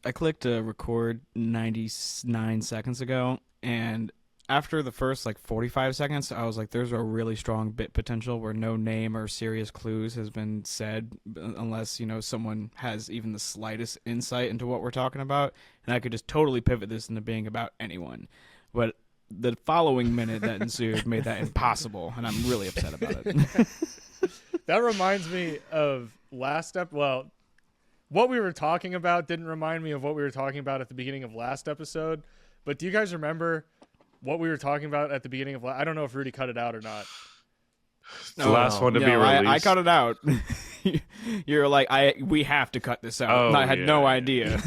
I clicked record 99 seconds ago, and after the first 45 seconds, I was like, there's a really strong bit potential where no name or serious clues has been said unless, someone has even the slightest insight into what we're talking about. And I could just totally pivot this into being about anyone. But the following minute that ensued made that impossible, and I'm really upset about it. That reminds me of what we were talking about didn't remind me of what we were talking about at the beginning of last episode. But do you guys remember what we were talking about at the beginning of I don't know if Rudy cut it out or not. The last one to be released. I cut it out. You're like, we have to cut this out. Oh, I had no idea.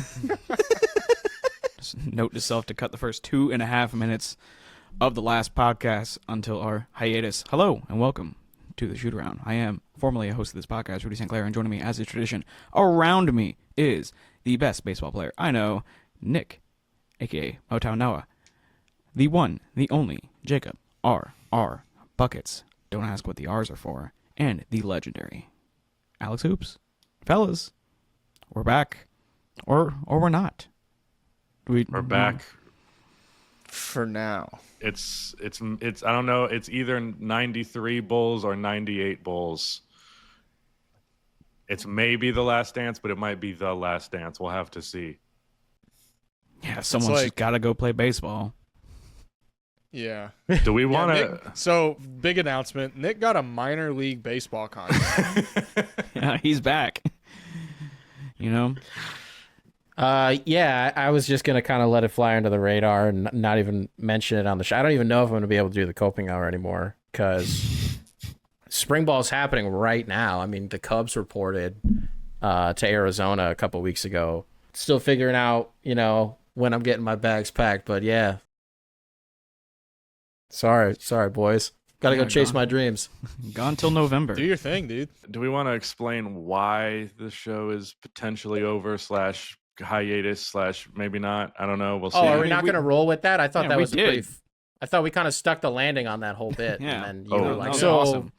Just note to self to cut the first 2.5 minutes of the last podcast until our hiatus. Hello and welcome to the Shootaround. I am formerly a host of this podcast, Rudy St. Clair, and joining me as is tradition around me is the best baseball player I know, Nick, aka Motown Noah. The one, the only, Jacob, R. Buckets. Don't ask what the R's are for. And the legendary AlexHoops. Fellas, we're back. Or we're not. We're back. For now. It's I don't know, it's either 93 Bulls or 98 Bulls. It's maybe the last dance, but it might be the last dance. We'll have to see. Yeah, someone's just got to go play baseball. Yeah. Do we want to? So, big announcement. Nick got a minor league baseball contract. Yeah, he's back. Yeah, I was just going to kind of let it fly under the radar and not even mention it on the show. I don't even know if I'm going to be able to do the coping hour anymore because spring ball is happening right now. I mean, the Cubs reported to Arizona a couple weeks ago. Still figuring out, when I'm getting my bags packed, but yeah. Sorry, boys. Gotta go chase my dreams. Gone till November. Do your thing, dude. Do we want to explain why the show is potentially over / hiatus / maybe not? I don't know. We'll see. Oh, are we not going to roll with that? I thought that was a did. pretty. I thought we kind of stuck the landing on that whole bit. Yeah. And then you were like, so awesome.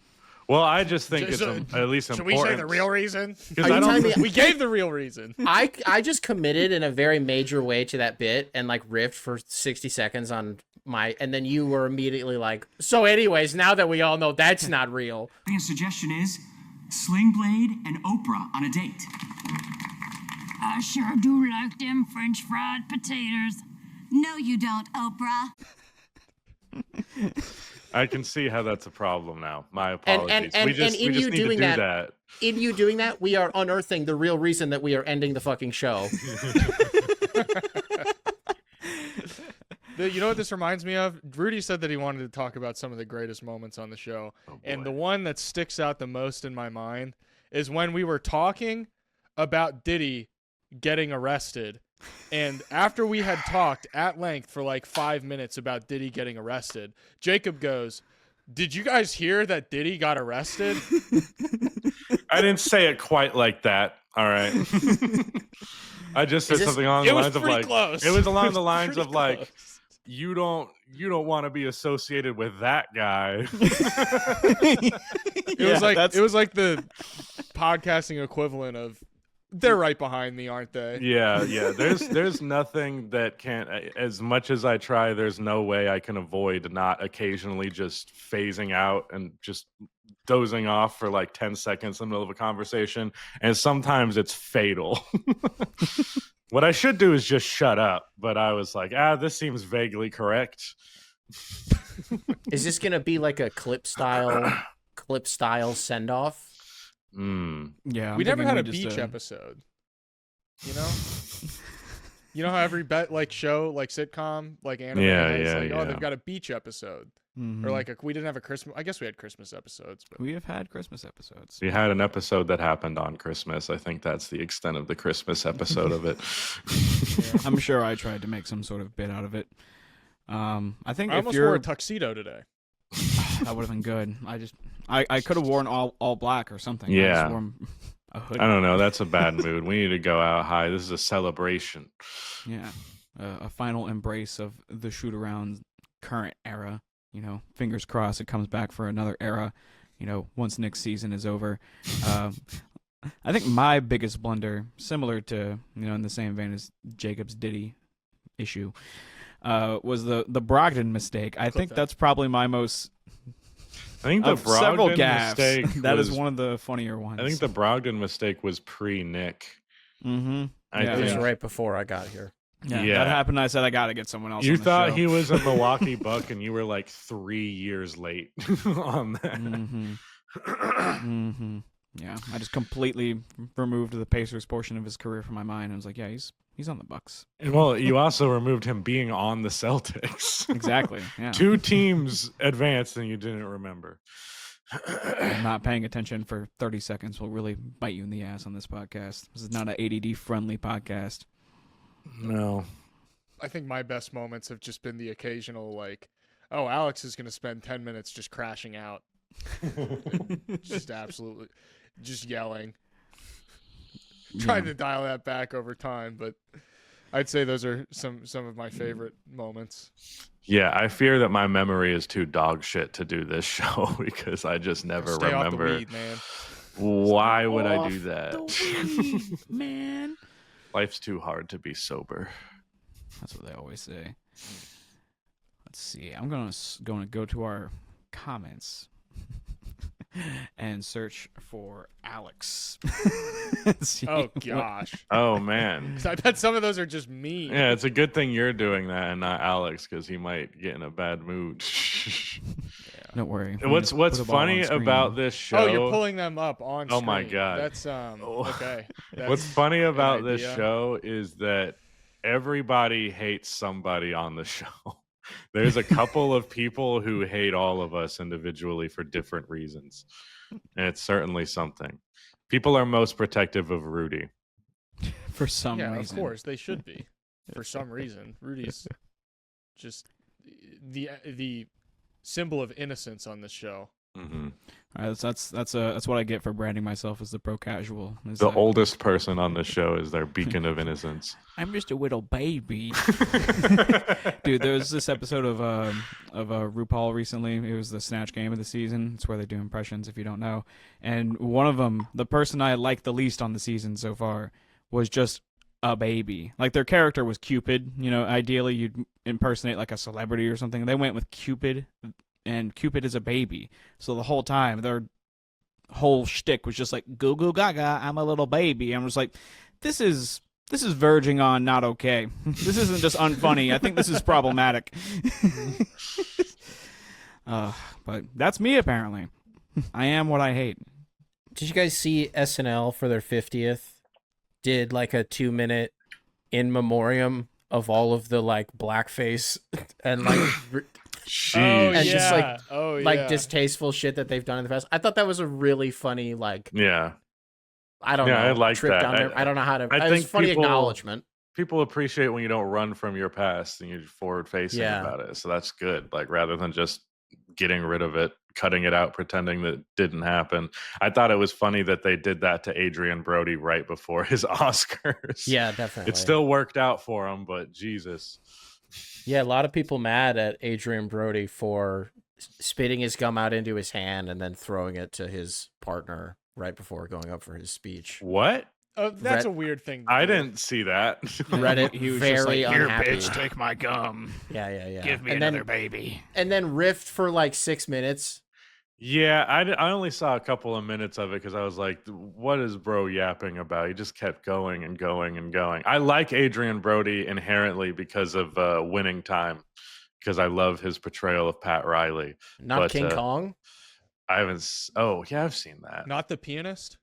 Well, I just think it's at least should important. we say the real reason? Are you telling me we gave the real reason. I just committed in a very major way to that bit and riffed for 60 seconds on and then you were immediately like, so anyways, now that we all know that's not real. A suggestion is Sling Blade and Oprah on a date. I sure do like them French fried potatoes. No, you don't, Oprah. I can see how that's a problem now. My apologies. And we just in need you to doing do that. In you doing that, we are unearthing the real reason that we are ending the fucking show. You know what this reminds me of? Rudy said that he wanted to talk about some of the greatest moments on the show. And the one that sticks out the most in my mind is when we were talking about Diddy getting arrested. And after we had talked at length for 5 minutes about Diddy getting arrested, Jacob goes, "Did you guys hear that Diddy got arrested?" I didn't say it quite like that. All right. I just said something along the lines of close. It was along the lines of you don't want to be associated with that guy. It was like the podcasting equivalent of they're right behind me, aren't they? Yeah. There's nothing that can't. As much as I try, there's no way I can avoid not occasionally just phasing out and just dozing off for 10 seconds in the middle of a conversation, and sometimes it's fatal. What I should do is just shut up, but I was like, this seems vaguely correct. Is this gonna be like a clip style send off? Yeah, we never had a beach episode. You know how every show, sitcom, anime, they've got a beach episode. Mm-hmm. Or we didn't have a Christmas. I guess we had Christmas episodes, but we have had Christmas episodes. We had an episode that happened on Christmas. I think that's the extent of the Christmas episode of it. Yeah. I'm sure I tried to make some sort of bit out of it. I think I almost wore a tuxedo today. That would have been good. I could have worn all black or something. Yeah. I just wore a hoodie. I don't know. That's a bad mood. We need to go out high. This is a celebration. Yeah. A final embrace of the shoot-around current era. Fingers crossed it comes back for another era, once Nick's season is over. I think my biggest blunder, similar to, in the same vein as Jacob's Diddy issue, was the Brogdon mistake. I think that's probably my most. I think the Of several Brogdon gaffes, mistake that is was- one of the funnier ones. I think the Brogdon mistake was pre-Nick. Mm-hmm. It was think- right before I got here. Yeah, Yeah. that happened. I said I got to get someone else. You on the thought show. he was a Milwaukee Buck, and you were like 3 years late on that. Mm-hmm. Mm-hmm. Yeah, I just completely removed the Pacers portion of his career from my mind. I was like, yeah, he's on the Bucks. And well, you also removed him being on the Celtics. Exactly. Yeah. 2 teams advanced, and you didn't remember. Not paying attention for 30 seconds will really bite you in the ass on this podcast. This is not an ADD friendly podcast. No. I think my best moments have just been the occasional like, oh, Alex is going to spend 10 minutes just crashing out. Just absolutely just yelling. Trying to dial that back over time, but I'd say those are some of my favorite moments. Yeah, I fear that my memory is too dog shit to do this show because I just never Stay off the remember. weed, man. Why would I do Off that? the weed, man. Life's too hard to be sober. That's what they always say. Let's see. I'm gonna go to our comments and search for Alex. See Oh what- gosh. Oh man. 'Cause I bet some of those are just mean. Yeah, it's a good thing you're doing that and not Alex because he might get in a bad mood. Don't worry. What's funny about this show? Oh, you're pulling them up on Oh screen. my God. That's okay. What's That's funny an about this idea. show is that everybody hates somebody on the show. There's a couple of people who hate all of us individually for different reasons. And it's certainly something. People are most protective of Rudy. For some Yeah, reason. of course they should be. For some reason, Rudy's just the symbol of innocence on this show. Mm-hmm. All right, that's what I get for branding myself as the pro casual. is The that oldest person on the show is their beacon of innocence. I'm just a little baby. Dude, there was this episode of RuPaul recently. It was the Snatch Game of the season. It's where they do impressions, if you don't know. And one of them, the person I liked the least on the season so far, was just a baby. Like their character was Cupid. Ideally you'd impersonate like a celebrity or something. They went with Cupid, and Cupid is a baby. So the whole time their whole shtick was just like, goo goo gaga, I'm a little baby. I'm just like, this is verging on not okay. This isn't just unfunny. I think this is problematic. But that's me apparently. I am what I hate. Did you guys see SNL for their 50th? Did like a 2-minute in memoriam of all of the like blackface and like Jeez. And just, like- yeah. distasteful shit that they've done in the past. I thought that was a really funny like Yeah. I don't Yeah, know I like trip that. down there. I don't know how to. I It was think funny people- acknowledgement. People appreciate when you don't run from your past and you're forward facing Yeah. about it. So that's good. Like rather than just getting rid of it, cutting it out, pretending that it didn't happen. I thought it was funny that they did that to Adrian Brody right before his Oscars. Yeah, definitely. It still worked out for him, but Jesus. Yeah, a lot of people mad at Adrian Brody for spitting his gum out into his hand and then throwing it to his partner right before going up for his speech. What? Oh, that's Red- a weird thing. to I do. didn't see that. Reddit He was very just like, here, unhappy. bitch, take my gum. Yeah. Give me and another then, baby. And then riffed for like 6 minutes. Yeah, I only saw a couple of minutes of it because I was like, what is bro yapping about? He just kept going and going and going. I like Adrian Brody inherently because of Winning Time, because I love his portrayal of Pat Riley. Not But, King Kong. I haven't. Oh, yeah, I've seen that. Not the pianist.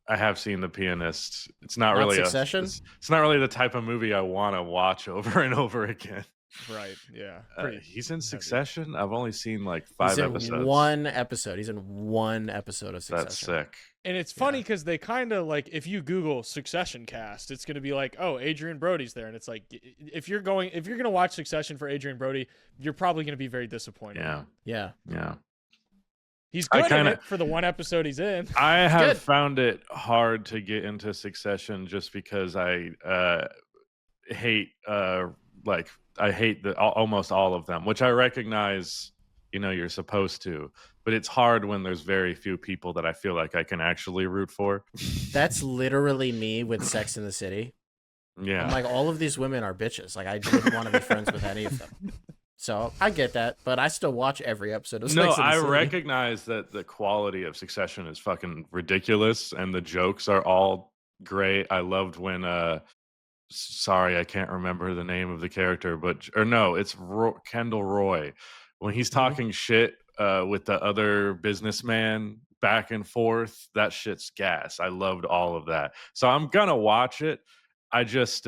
I have seen The Pianist. It's not, Not really Succession? It's not really the type of movie I want to watch over and over again. Right. Yeah. He's in heavy. Succession. I've only seen like He's 5 in episodes. one episode. He's in one episode of Succession. That's sick. And it's funny because they kind of like, if you Google Succession cast, it's going to be like, oh, Adrian Brody's there. And it's like, if you're going to watch Succession for Adrian Brody, you're probably going to be very disappointed. Yeah, Yeah. yeah. He's I good kinda- at it for the one episode he's in. I have good. found it hard to get into Succession just because I hate I hate almost all of them, which I recognize you're supposed to. But it's hard when there's very few people that I feel like I can actually root for. That's literally me with Sex in the City. Yeah. I'm like, all of these women are bitches. Like, I wouldn't want to be friends with any of them. So I get that, but I still watch every episode of Sex in the City. I recognize that the quality of Succession is fucking ridiculous, and the jokes are all great. I loved when sorry, I can't remember the name of the character, it's Kendall Roy, when he's talking shit with the other businessman back and forth. That shit's gas. I loved all of that, so I'm gonna watch it. I just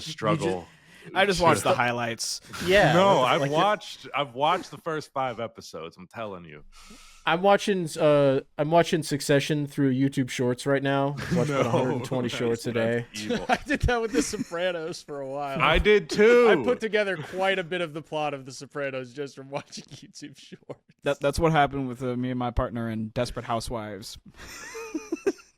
struggle. I just watched the highlights. Yeah. No, I've watched the first 5 episodes. I'm telling you. I'm watching Succession through YouTube Shorts right now. I watch about 120 shorts a day. I did that with The Sopranos for a while. I did too. I put together quite a bit of the plot of The Sopranos just from watching YouTube Shorts. That's what happened with me and my partner in Desperate Housewives.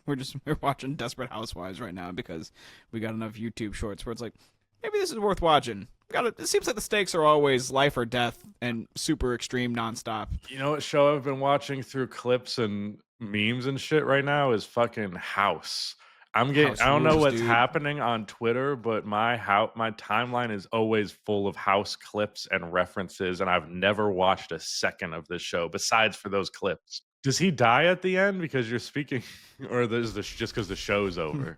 We're watching Desperate Housewives right now because we got enough YouTube Shorts where it's like, maybe this is worth watching. It seems like the stakes are always life or death and super extreme nonstop. You know what show I've been watching through clips and memes and shit right now is fucking House. I don't know what's happening on Twitter, but my timeline is always full of House clips and references, and I've never watched a second of this show besides for those clips. Does he die at the end because you're speaking, or is this just because the show's over?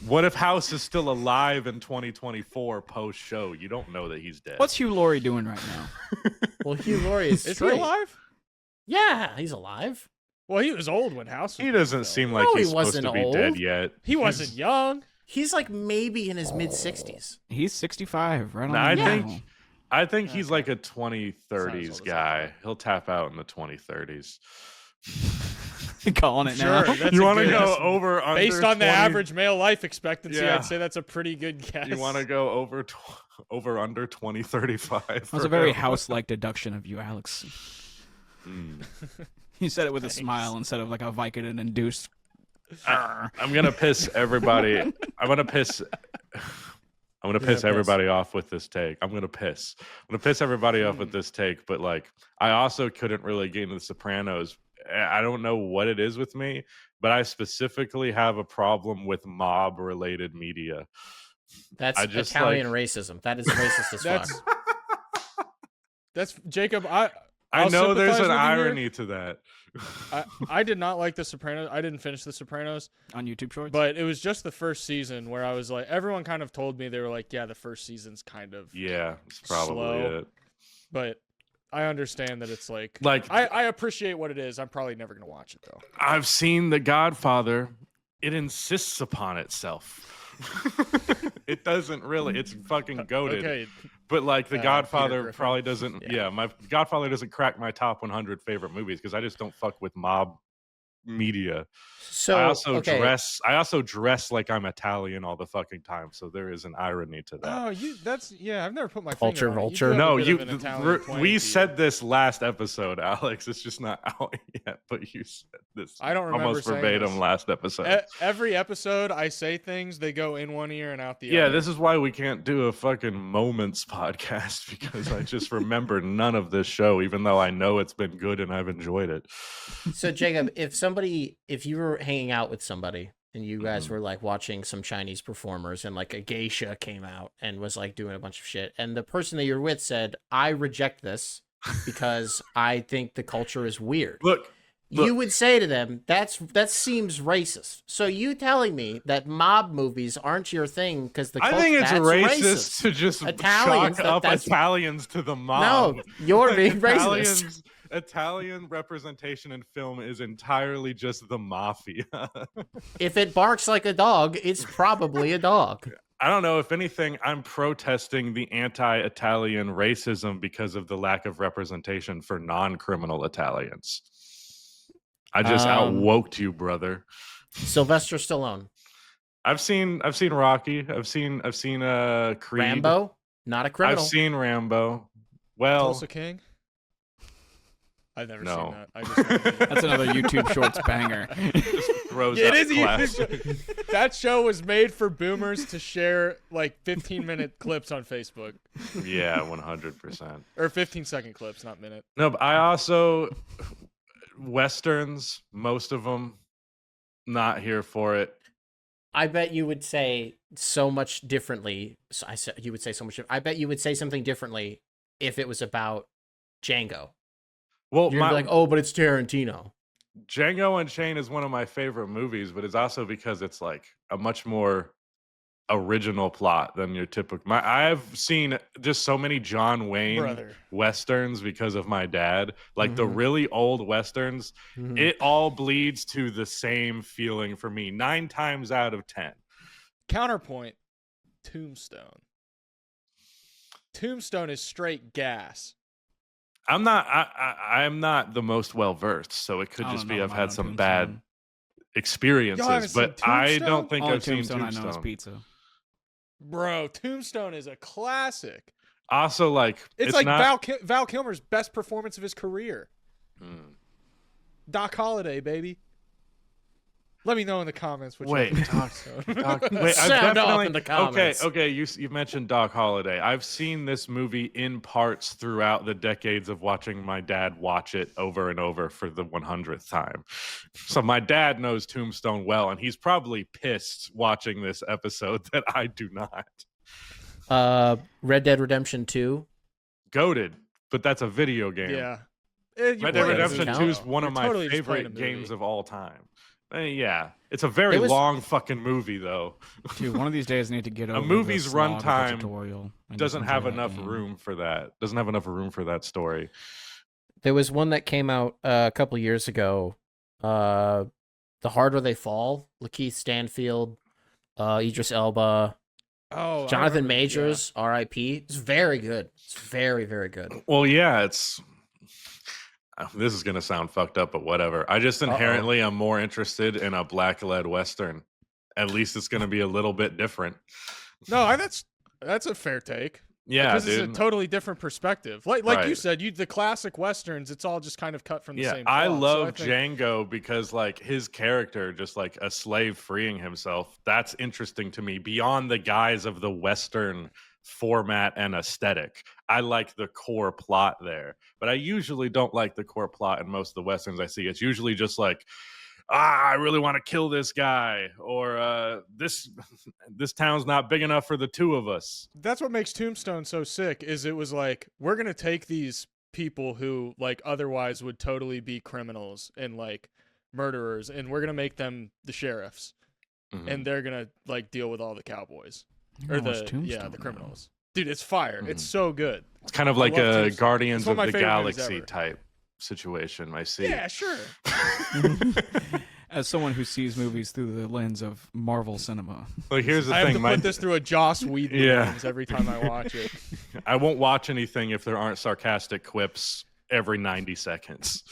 What if House is still alive in 2024 post show? You don't know that he's dead. What's Hugh Laurie doing right now? Well, Hugh Laurie is Is he alive? Yeah, he's alive. Well, he was old when House was He doesn't seem like No, he's he supposed wasn't to be old. dead yet. He wasn't young. He's like maybe in his mid-60s. He's 65, right on. Nah, the I think he's like a Sounds 2030s old guy. He'll tap out in the 2030s. calling it Sure, now. that's You a want to good go guess. over under Based on the 20 average male life expectancy, Yeah. I'd say that's a pretty good guess. You want to go over under 2035? That was a very house-like deduction of you, Alex. You said it with a smile instead of like a Vicodin-induced. I'm gonna piss everybody. I'm gonna piss everybody off with this take. I'm gonna piss everybody off with this take. But like, I also couldn't really get into The Sopranos. I don't know what it is with me, but I specifically have a problem with mob-related media. That's I just Italian racism. That is racist as fuck. That's Jacob. I I'll know there's sympathize an with you here. irony to that. I did not like The Sopranos. I didn't finish The Sopranos On YouTube Shorts? but it was just the first season where I was like, everyone kind of told me, they were like, yeah, the first season's kind of Yeah, it's probably slow. it. But I understand that it's like I appreciate what it is. I'm probably never gonna watch it though. I've seen The Godfather. It insists upon itself. It doesn't really. It's fucking goated. Okay. But like The Peter Godfather Griffin. probably doesn't. Yeah, my Godfather doesn't crack my top 100 favorite movies because I just don't fuck with mob media. So I also okay. dress like I'm Italian all the fucking time. So there is an irony to that. Oh, I've never put my Culture finger on it. vulture. do have a No, bit of an Italian twang we to said you. this last episode, Alex. It's just not out yet, but you said this. I don't remember almost saying verbatim this. last episode. Every episode I say things, they go in one ear and out the Yeah, other. this is why we can't do a fucking moments podcast because I just remember none of this show, even though I know it's been good and I've enjoyed it. So Jacob, if you were hanging out with somebody and you guys were like watching some Chinese performers and like a geisha came out and was like doing a bunch of shit, and the person that you're with said, "I reject this because I think the culture is weird." Look, You would say to them, that seems racist. So you telling me that mob movies aren't your thing because the I think it's that's racist to just Italians, chalk up that's- Italians to the mob. No, you're being racist. Italians, Italian representation in film is entirely just the mafia. If it barks like a dog, it's probably a dog. I don't know. If anything, I'm protesting the anti-Italian racism because of the lack of representation for non-criminal Italians. I just outwoked you, brother. Sylvester Stallone. I've seen Rocky. I've seen Creed. Rambo, not a criminal. I've seen Rambo. Well, Tulsa King? I've never No. seen that. I just That's another YouTube Shorts banger. throws Yeah, up it is classic. that show was made for boomers to share like 15-minute clips on Facebook. Yeah, 100%. Or 15-second clips, not minute. No, but I also Westerns, most of them, not here for it. I bet you would say so much differently. You would say so much. I bet you would say something differently if it was about Django. Well, You're gonna be like, oh, but it's Tarantino. Django Unchained is one of my favorite movies, but it's also because it's like a much more original plot than your typical. I've seen just so many John Wayne westerns because of my dad. Like the really old westerns, it all bleeds to the same feeling for me 9 times out of 10. Counterpoint, Tombstone. Tombstone is straight gas. I'm not the most well versed, so it could just be I've had some bad experiences, but I don't think I've seen Tombstone. I know is Pizza. Bro, Tombstone is a classic. Also, like it's like not... Val Kilmer's best performance of his career. Doc Holliday, baby. Let me know in the comments what you think. Wait, sound off in the comments. Okay. You mentioned Doc Holliday. I've seen this movie in parts throughout the decades of watching my dad watch it over and over for the 100th time. So my dad knows Tombstone well, and he's probably pissed watching this episode that I do not. Red Dead Redemption 2. Goated, but that's a video game. Yeah. Red Dead Redemption 2 is one of my favorite games of all time. Yeah, it's a very long fucking movie, though. Dude, one of these days I need to get over a movie's runtime doesn't have enough game. room for that. Doesn't have enough room for that story. There was one that came out a couple years ago. The Harder They Fall. Lakeith Stanfield, Idris Elba, Jonathan Majors, R.I.P. It's very good. It's very, very good. Well, yeah, this is going to sound fucked up, but whatever. I just inherently am more interested in a black-led Western. At least it's going to be a little bit different. No, that's a fair take. Yeah, because dude. it's a totally different perspective. Like you said, the classic Westerns, it's all just kind of cut from the same cloth. I love Django because like his character, just like a slave freeing himself, that's interesting to me beyond the guise of the Western format and aesthetic. I like the core plot there, but I usually don't like the core plot in most of the Westerns I see. It's usually just like, I really want to kill this guy, or this town's not big enough for the two of us. That's what makes Tombstone so sick, is it was like, we're going to take these people who like otherwise would totally be criminals and like murderers, and we're going to make them the sheriffs, and they're going to like deal with all the cowboys. Or the criminals. Dude, it's fire. It's so good. It's kind of like a Guardians of the Galaxy type situation, I see. Yeah, sure. As someone who sees movies through the lens of Marvel cinema. Like, here's the thing. I have to put this through a Joss Whedon lens every time I watch it. I won't watch anything if there aren't sarcastic quips every 90 seconds.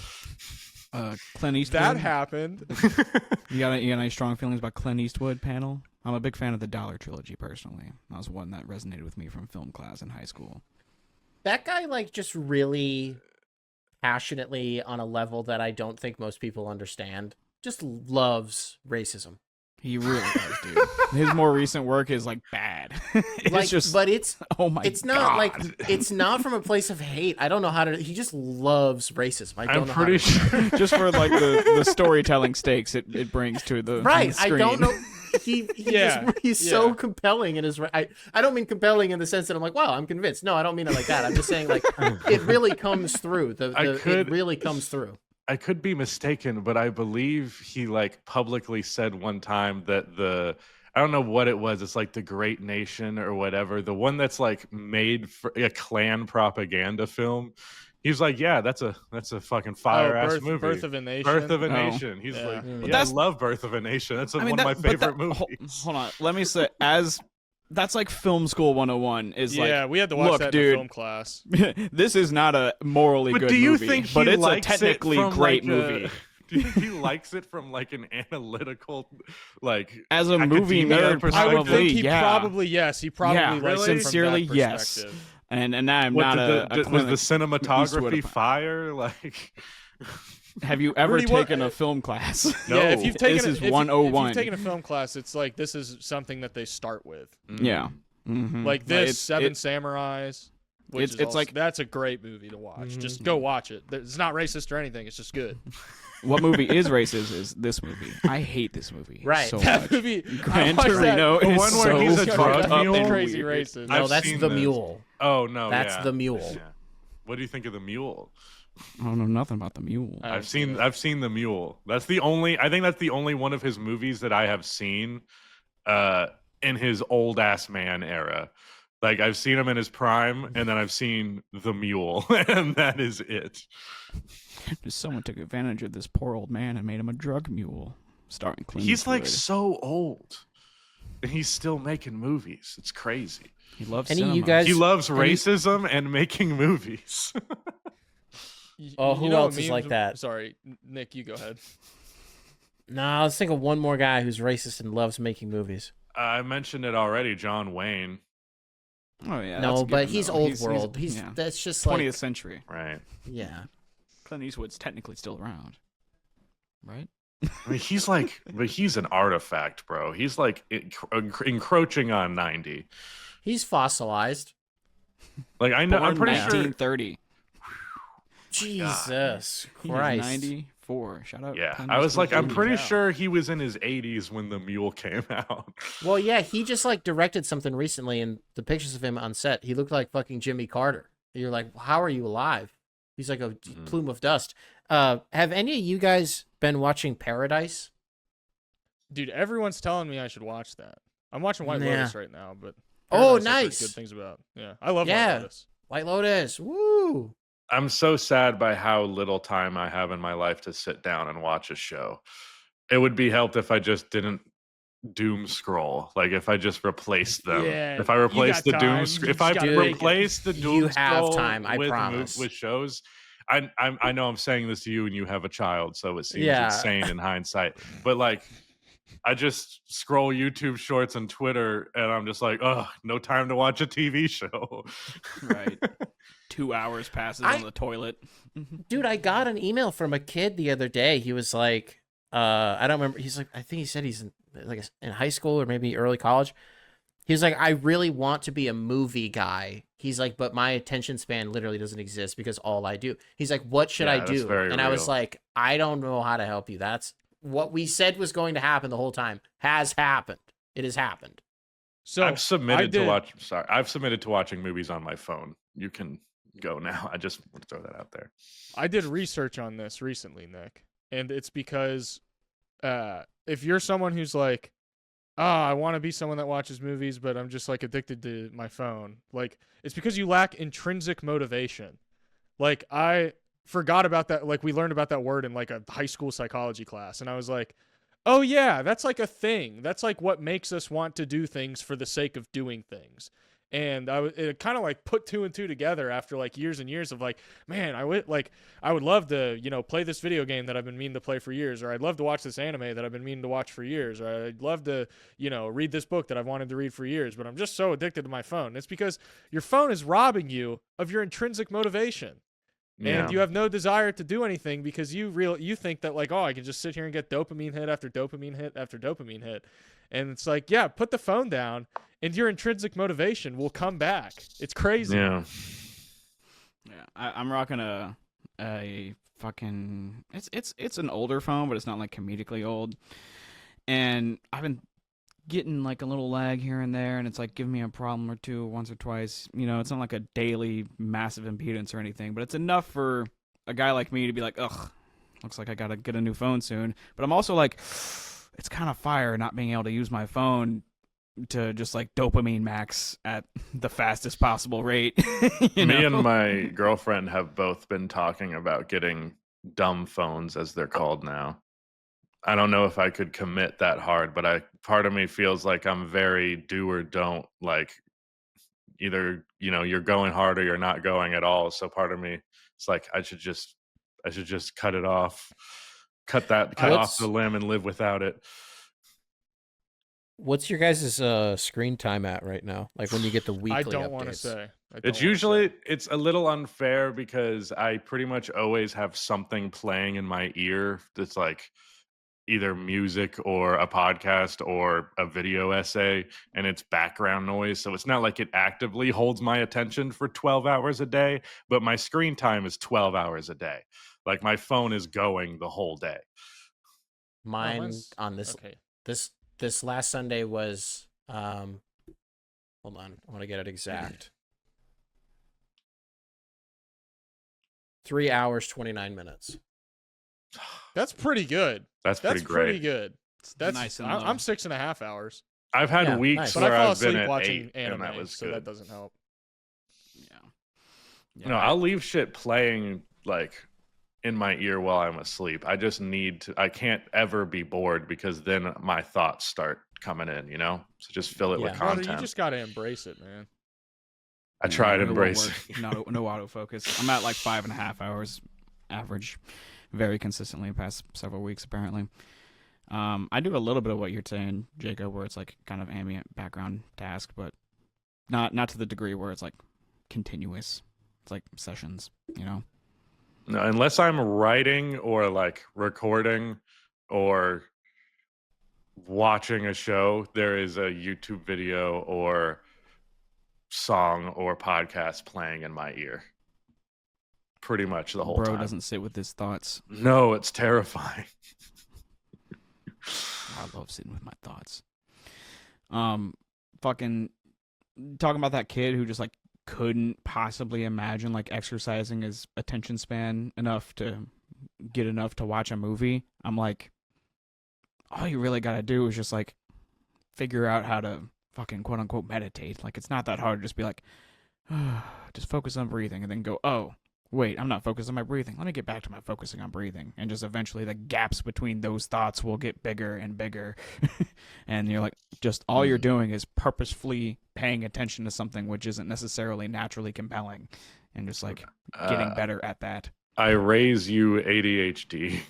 Clint Eastwood. That happened. You got any strong feelings about Clint Eastwood panel? I'm a big fan of the Dollar Trilogy, personally. That was one that resonated with me from film class in high school. That guy, like, just really passionately, on a level that I don't think most people understand, just loves racism. He really does, dude. His more recent work is like bad. But it's it's not like it's not from a place of hate. I don't know how to. He just loves racism. I'm pretty sure just for like the storytelling stakes it brings to the right. I don't know. He's so compelling in his. I don't mean compelling in the sense that I'm like, wow, I'm convinced. No, I don't mean it like that. I'm just saying like it really comes through. It really comes through. I could be mistaken, but I believe he like publicly said one time that I don't know what it was. It's like The Great Nation or whatever. The one that's like made for a Klan propaganda film. He's like, yeah, that's a fucking fire ass movie. Birth of a Nation. Birth of a Nation. He's like, I love Birth of a Nation. That's one of my favorite movies. Hold on, let me say, that's like film school 101 is like, yeah, we had to watch that in film class. This is not a morally good movie, but it's a technically great movie. Do you think he likes it from like an analytical, like as a movie nerd? I would think he probably yes. He probably likes it sincerely from that perspective. And I'm not was the cinematography fire? Like, Have you ever Rudy, what- taken a film class? Yeah, if you've taken This is if you- 101. If you've taken a film class, it's like this is something that they start with. Yeah. Mm-hmm. Like this, Seven Samurais. Which it's is also, like- that's a great movie to watch. Just go watch it. It's not racist or anything. It's just good. What movie is racist is this movie. I hate this movie. Right. So That much. movie. Gran I watched that- Torino The is one where so he's a fucked drug up mule? and Crazy weird. racist. No, I've that's seen the this. mule. Oh no, That's yeah. the mule. Yeah. What do you think of the mule? I don't know nothing about the mule. I've seen the mule. That's the only. I think that's the only one of his movies that I have seen, in his old ass man era. Like I've seen him in his prime, and then I've seen the mule, and that is it. Someone took advantage of this poor old man and made him a drug mule. Starring Clint He's like Eastwood. so old, and he's still making movies. It's crazy. He loves Any of cinema. you guys? He loves racism and making movies. Oh, who know else what is like memes- that? Sorry, Nick, you go ahead. Nah, let's think of one more guy who's racist and loves making movies. I mentioned it already, John Wayne. Oh yeah. No, that's a but given, he's though. old world. He's yeah. that's just 20th like century. Right. yeah. Clint Eastwood's technically still around, right? I mean, but he's an artifact, bro. He's like encroaching on 90. He's fossilized. Like I know, I'm Born pretty sure. 1930. Jesus He's Christ. 94. Shout out. Yeah, Clint I was Eastwood. like, I'm Holy pretty cow. sure he was in his 80s when the mule came out. Well, yeah, he just like directed something recently, and the pictures of him on set, he looked like fucking Jimmy Carter. You're like, how are you alive? He's like a plume of dust. Have any of you guys been watching Paradise? Dude, everyone's telling me I should watch that. I'm watching White Nah. Lotus right now, but Oh, Paradise I've heard nice. Good things about. Yeah, I love Yeah. White Lotus. White Lotus. Woo! I'm so sad by how little time I have in my life to sit down and watch a show. It would be helped if I just didn't doom scroll. Like if I just replaced them. Yeah, If I you replaced got the doom time. scroll, You if I just gotta make it. replaced the doom You have scroll time, I with promise. with shows. I know I'm saying this to you and you have a child, so it seems Yeah. insane in hindsight. But like I just scroll YouTube shorts and Twitter and I'm just like, oh, no time to watch a TV show. Right. 2 hours passes I- on the toilet. Dude, I got an email from a kid the other day. He was like, I don't remember. He's like, I think he said he's in high school or maybe early college. He was like, I really want to be a movie guy. He's like, but my attention span literally doesn't exist because all I do. He's like, what should Yeah, I that's do? very And I was real. like, I don't know how to help you. That's what we said was going to happen the whole time. Has happened. It has happened. So I've submitted to did- watch. Sorry, I've submitted to watching movies on my phone. You can go now. I just want to throw that out there. I did research on this recently, Nick, and it's because if you're someone who's like, I want to be someone that watches movies, but I'm just like addicted to my phone, like it's because you lack intrinsic motivation. Like I forgot about that. Like we learned about that word in like a high school psychology class, and I was like, oh yeah, that's like a thing. That's like what makes us want to do things for the sake of doing things. And it kind of like put two and two together after like years and years of like, man, I would love to, play this video game that I've been meaning to play for years, or I'd love to watch this anime that I've been meaning to watch for years, or I'd love to, read this book that I've wanted to read for years, but I'm just so addicted to my phone. It's because your phone is robbing you of your intrinsic motivation. Yeah. And you have no desire to do anything because you think that like, oh, I can just sit here and get dopamine hit after dopamine hit after dopamine hit. And it's like, yeah, put the phone down and your intrinsic motivation will come back. It's crazy. Yeah. Yeah, I'm rocking a fucking it's an older phone, but it's not like comedically old. And I've been getting like a little lag here and there, and it's like giving me a problem or two once or twice. It's not like a daily massive impedance or anything, but it's enough for a guy like me to be like, ugh, looks like I gotta get a new phone soon. But I'm also like, it's kind of fire not being able to use my phone to just like dopamine max at the fastest possible rate. Me and my girlfriend have both been talking about getting dumb phones, as they're called now. I don't know if I could commit that hard, but part of me feels like I'm very do or don't. Like either you're going hard or you're not going at all. So part of me, it's like I should just cut it off, cut off the limb and live without it. What's your guys' screen time at right now? Like when you get the weekly I don't want to updates? say. It's a little unfair because I pretty much always have something playing in my ear that's like either music or a podcast or a video essay, and it's background noise. So it's not like it actively holds my attention for 12 hours a day, but my screen time is 12 hours a day. Like my phone is going the whole day. Mine on this Okay. this last Sunday was hold on, I want to get it exact. 3 hours 29 minutes. That's pretty good. That's That's pretty great. pretty good. That's nice and I'm 6.5 hours. I've had Yeah, weeks nice. But I where fall I've been asleep at watching 8, anime, and that was so good. that doesn't help. Yeah. No, I'll leave shit playing like in my ear while I'm asleep. I just need to. I can't ever be bored because then my thoughts start coming in. So just fill it with Yeah. Brother, content. you just got to embrace it, man. I try to It won't embrace work. it. No autofocus. I'm at like 5.5 hours average, very consistently the past several weeks apparently. I do a little bit of what you're saying, Jacob, where it's like kind of ambient background task, but not to the degree where it's like continuous. It's like sessions, No, unless I'm writing or like recording or watching a show, there is a YouTube video or song or podcast playing in my ear pretty much the whole Bro time. doesn't sit with his thoughts. No, it's terrifying. I love sitting with my thoughts. Fucking talking about that kid who just like couldn't possibly imagine like exercising his attention span enough to get enough to watch a movie. I'm like, all you really gotta do is just like figure out how to fucking quote unquote meditate. Like it's not that hard to just be like, just focus on breathing and then go, oh, wait, I'm not focused on my breathing. Let me get back to my focusing on breathing. And just eventually the gaps between those thoughts will get bigger and bigger. And you're like, just all you're doing is purposefully paying attention to something which isn't necessarily naturally compelling. And just like getting better at that. I raise you ADHD.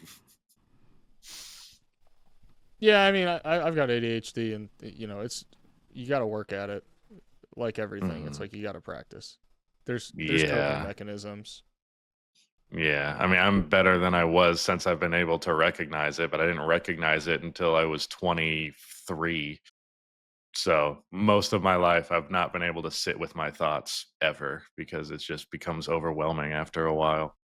Yeah, I mean, I've got ADHD, and you got to work at it, like everything. It's like you got to practice. There's coping mechanisms. Yeah, I mean, I'm better than I was since I've been able to recognize it, but I didn't recognize it until I was 23. So most of my life, I've not been able to sit with my thoughts ever because it just becomes overwhelming after a while.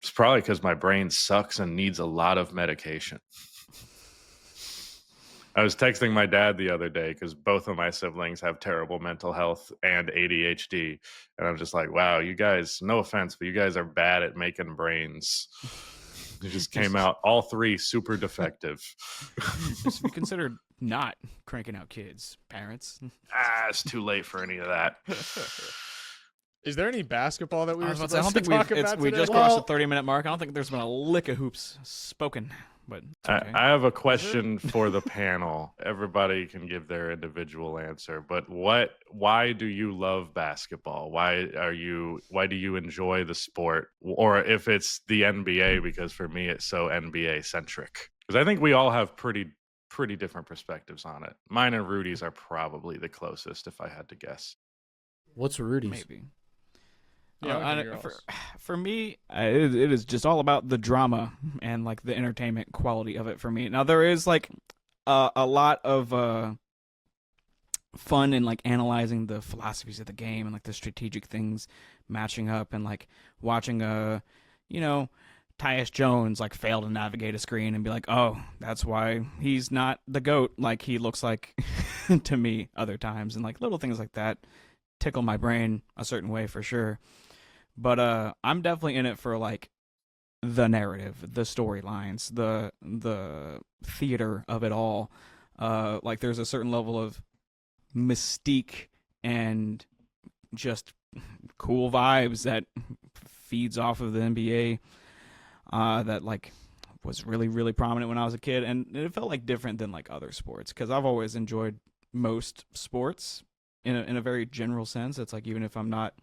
It's probably because my brain sucks and needs a lot of medication. I was texting my dad the other day because both of my siblings have terrible mental health and ADHD. And I'm just like, wow, you guys, no offense, but you guys are bad at making brains. It just came out, all three super defective. Just be considered not cranking out kids, parents. It's too late for any of that. Is there any basketball that we I were was about to say, supposed I to don't talk think about we today? just crossed the 30-minute mark. I don't think there's been a lick of hoops spoken. But it's okay. I have a question for the panel. Everybody can give their individual answer, but why do you love basketball? Why do you enjoy the sport? Or if it's the NBA, because for me it's so NBA centric. Because I think we all have pretty different perspectives on it. Mine and Rudy's are probably the closest if I had to guess. What's Rudy's? Maybe. Yeah, for me, it is just all about the drama and like the entertainment quality of it for me. Now there is like a lot of fun in like analyzing the philosophies of the game and like the strategic things matching up and like watching Tyus Jones like fail to navigate a screen and be like, oh, that's why he's not the GOAT like he looks like to me other times, and like little things like that tickle my brain a certain way for sure. But I'm definitely in it for like the narrative, the storylines, the theater of it all. Like there's a certain level of mystique and just cool vibes that feeds off of the NBA that like was really, really prominent when I was a kid, and it felt like different than like other sports because I've always enjoyed most sports in a very general sense. It's like even if I'm not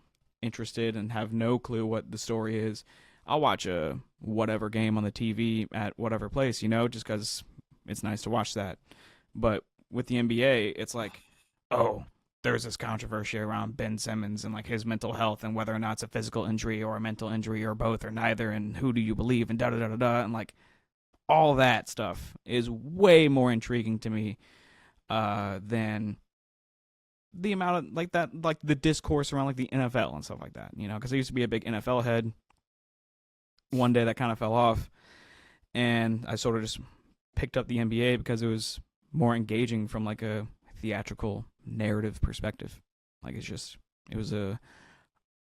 interested and have no clue what the story is, I'll watch a whatever game on the TV at whatever place, just because it's nice to watch that. But with the NBA, it's like, oh, there's this controversy around Ben Simmons and like his mental health and whether or not it's a physical injury or a mental injury or both or neither, and who do you believe, and da da da da da, and like all that stuff is way more intriguing to me than the amount of like that, like the discourse around like the NFL and stuff like that, you know, because I used to be a big NFL head. One day that kind of fell off, and I sort of just picked up the NBA because it was more engaging from like a theatrical narrative perspective. Like it was a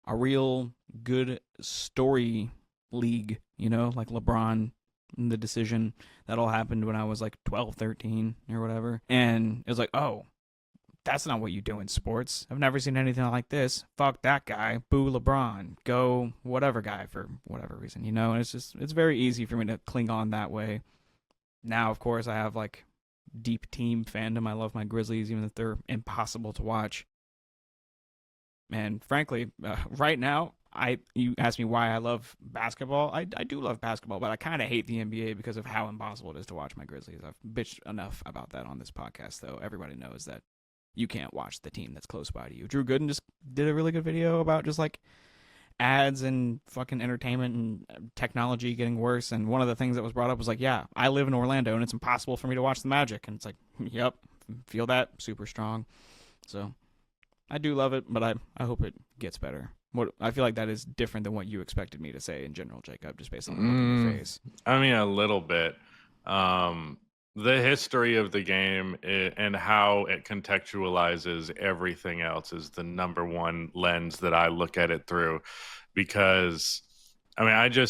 real good story league, you know, like LeBron and the decision that all happened when I was like 12, 13 or whatever. And it was like, oh, that's not what you do in sports. I've never seen anything like this. Fuck that guy. Boo LeBron. Go whatever guy for whatever reason, you know? And it's very easy for me to cling on that way. Now, of course, I have like deep team fandom. I love my Grizzlies, even if they're impossible to watch. And frankly, right now, you ask me why I love basketball. I do love basketball, but I kind of hate the NBA because of how impossible it is to watch my Grizzlies. I've bitched enough about that on this podcast, though. Everybody knows that you can't watch the team that's close by to you. Drew Gooden just did a really good video about just like ads and fucking entertainment and technology getting worse. And one of the things that was brought up was like, yeah, I live in Orlando and it's impossible for me to watch the Magic. And it's like, yep, feel that, super strong. So I do love it, but I hope it gets better. I feel like that is different than what you expected me to say in general, Jacob, just based on the look in your face. I mean, a little bit. The history of the game and how it contextualizes everything else is the number one lens that I look at it through, because I mean,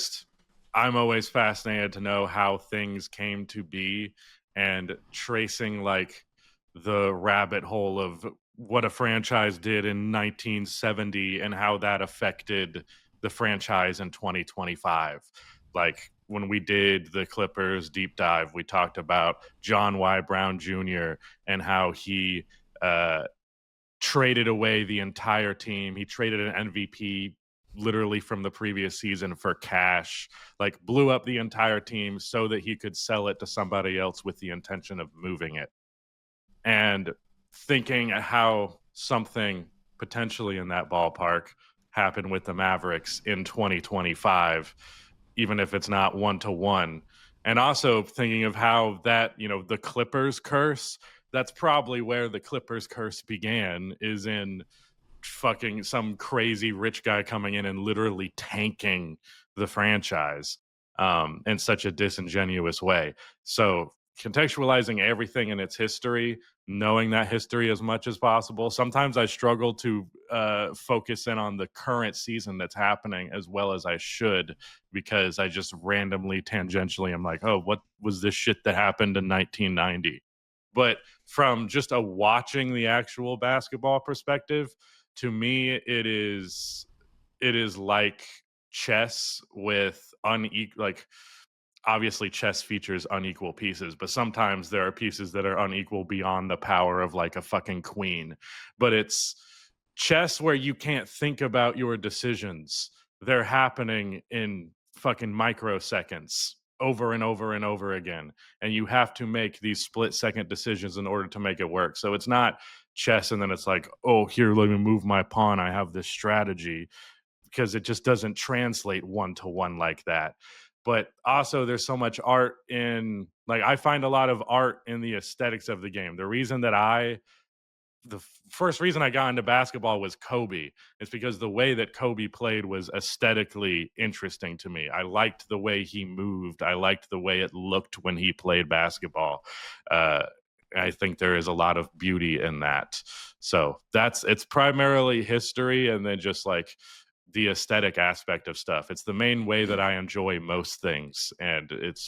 I'm always fascinated to know how things came to be and tracing like the rabbit hole of what a franchise did in 1970 and how that affected the franchise in 2025. Like when we did the Clippers deep dive, we talked about John Y. Brown Jr. and how he traded away the entire team. He traded an MVP literally from the previous season for cash, like blew up the entire team so that he could sell it to somebody else with the intention of moving it. And thinking how something potentially in that ballpark happened with the Mavericks in 2025, even if it's not 1-to-1. And also thinking of how that, you know, the Clippers curse, that's probably where the Clippers curse began, is in fucking some crazy rich guy coming in and literally tanking the franchise in such a disingenuous way. So contextualizing everything in its history, knowing that history as much as possible. Sometimes I struggle to focus in on the current season that's happening as well as I should, because I just randomly, tangentially, I'm like, oh, what was this shit that happened in 1990? But from just a watching the actual basketball perspective, to me, it is like chess with unequal, like, obviously chess features unequal pieces, but sometimes there are pieces that are unequal beyond the power of like a fucking queen. But it's chess where you can't think about your decisions. They're happening in fucking microseconds over and over and over again. And you have to make these split second decisions in order to make it work. So it's not chess and then it's like, oh, here, let me move my pawn. I have this strategy, because it just doesn't translate 1-to-1 like that. But also there's so much art in, like, I find a lot of art in the aesthetics of the game. The first reason I got into basketball was Kobe. It's because the way that Kobe played was aesthetically interesting to me. I liked the way he moved. I liked the way it looked when he played basketball. I think there is a lot of beauty in that. So it's primarily history and then just like the aesthetic aspect of stuff. It's the main way that I enjoy most things, and it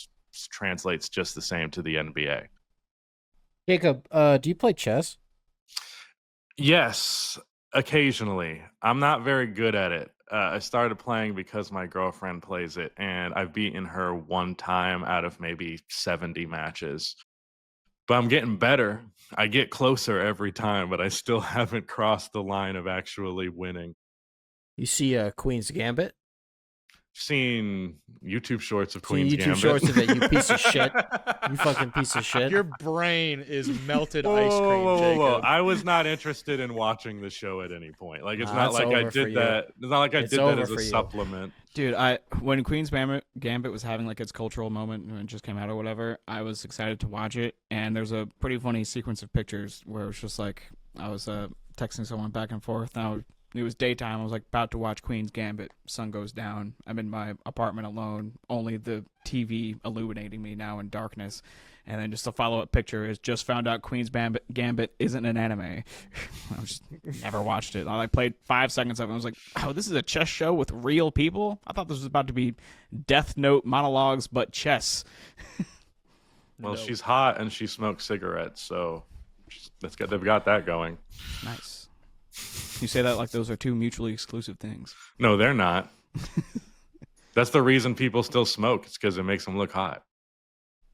translates just the same to the NBA. Jacob, do you play chess? Yes, occasionally. I'm not very good at it. I started playing because my girlfriend plays it, and I've beaten her one time out of maybe 70 matches. But I'm getting better. I get closer every time, but I still haven't crossed the line of actually winning. You see Queen's Gambit? seen YouTube shorts of Seen Queen's YouTube Gambit. shorts of it, you piece of shit. You fucking piece of shit. Your brain is melted Whoa, ice cream, whoa, Jacob. whoa. I was not interested in watching the show at any point. Like, it's Nah, not it's like I over for did you. that. It's not like I It's did that over as a for you. supplement. Dude, when Queen's Gambit was having like its cultural moment when it just came out or whatever, I was excited to watch it. And there's a pretty funny sequence of pictures where it was just like I was texting someone back and forth. Now it was daytime. I was like about to watch Queen's Gambit. Sun goes down. I'm in my apartment alone. Only the TV illuminating me now in darkness. And then just a follow-up picture is just found out Queen's Gambit isn't an anime. I just never watched it. I like played 5 seconds of it and was like, oh, this is a chess show with real people? I thought this was about to be Death Note monologues, but chess. Well, No. she's hot and she smokes cigarettes, so they've got that going. Nice. You say that like those are two mutually exclusive things. No, they're not. That's the reason people still smoke. It's because it makes them look hot.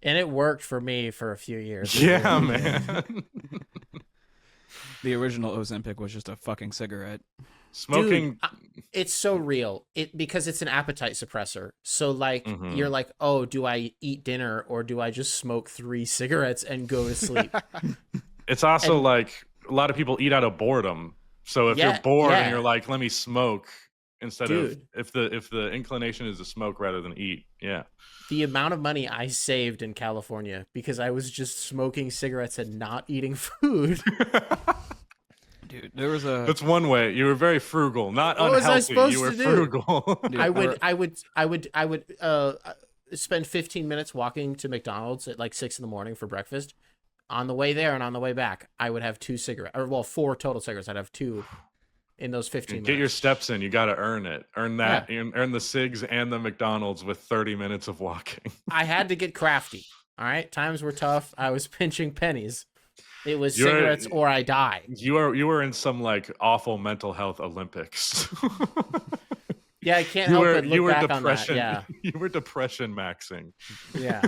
And it worked for me for a few years. Yeah, man. The original Ozempic was just a fucking cigarette. Smoking. Dude, it's so real. Because it's an appetite suppressor. So like you're like, oh, do I eat dinner or do I just smoke 3 cigarettes and go to sleep? It's also like a lot of people eat out of boredom. So if you're bored and you're like, let me smoke instead of if the inclination is to smoke rather than eat. Yeah. The amount of money I saved in California because I was just smoking cigarettes and not eating food. Dude, there was a That's one way. You were very frugal, not What was I unhealthy. supposed You were to do? frugal. Dude, I would spend 15 minutes walking to McDonald's at like 6 a.m. for breakfast. On the way there and on the way back, I would have 2 cigarettes, or well, 4 total cigarettes. I'd have 2 in those 15 minutes. Get your steps in. You got to earn it. Earn that. Earn the cigs and the McDonald's with 30 minutes of walking. I had to get crafty. All right, times were tough. I was pinching pennies. It was cigarettes or I die. You were in some like awful mental health Olympics. Yeah, I can't help but look back depression. on that. Yeah, You were depression maxing. yeah.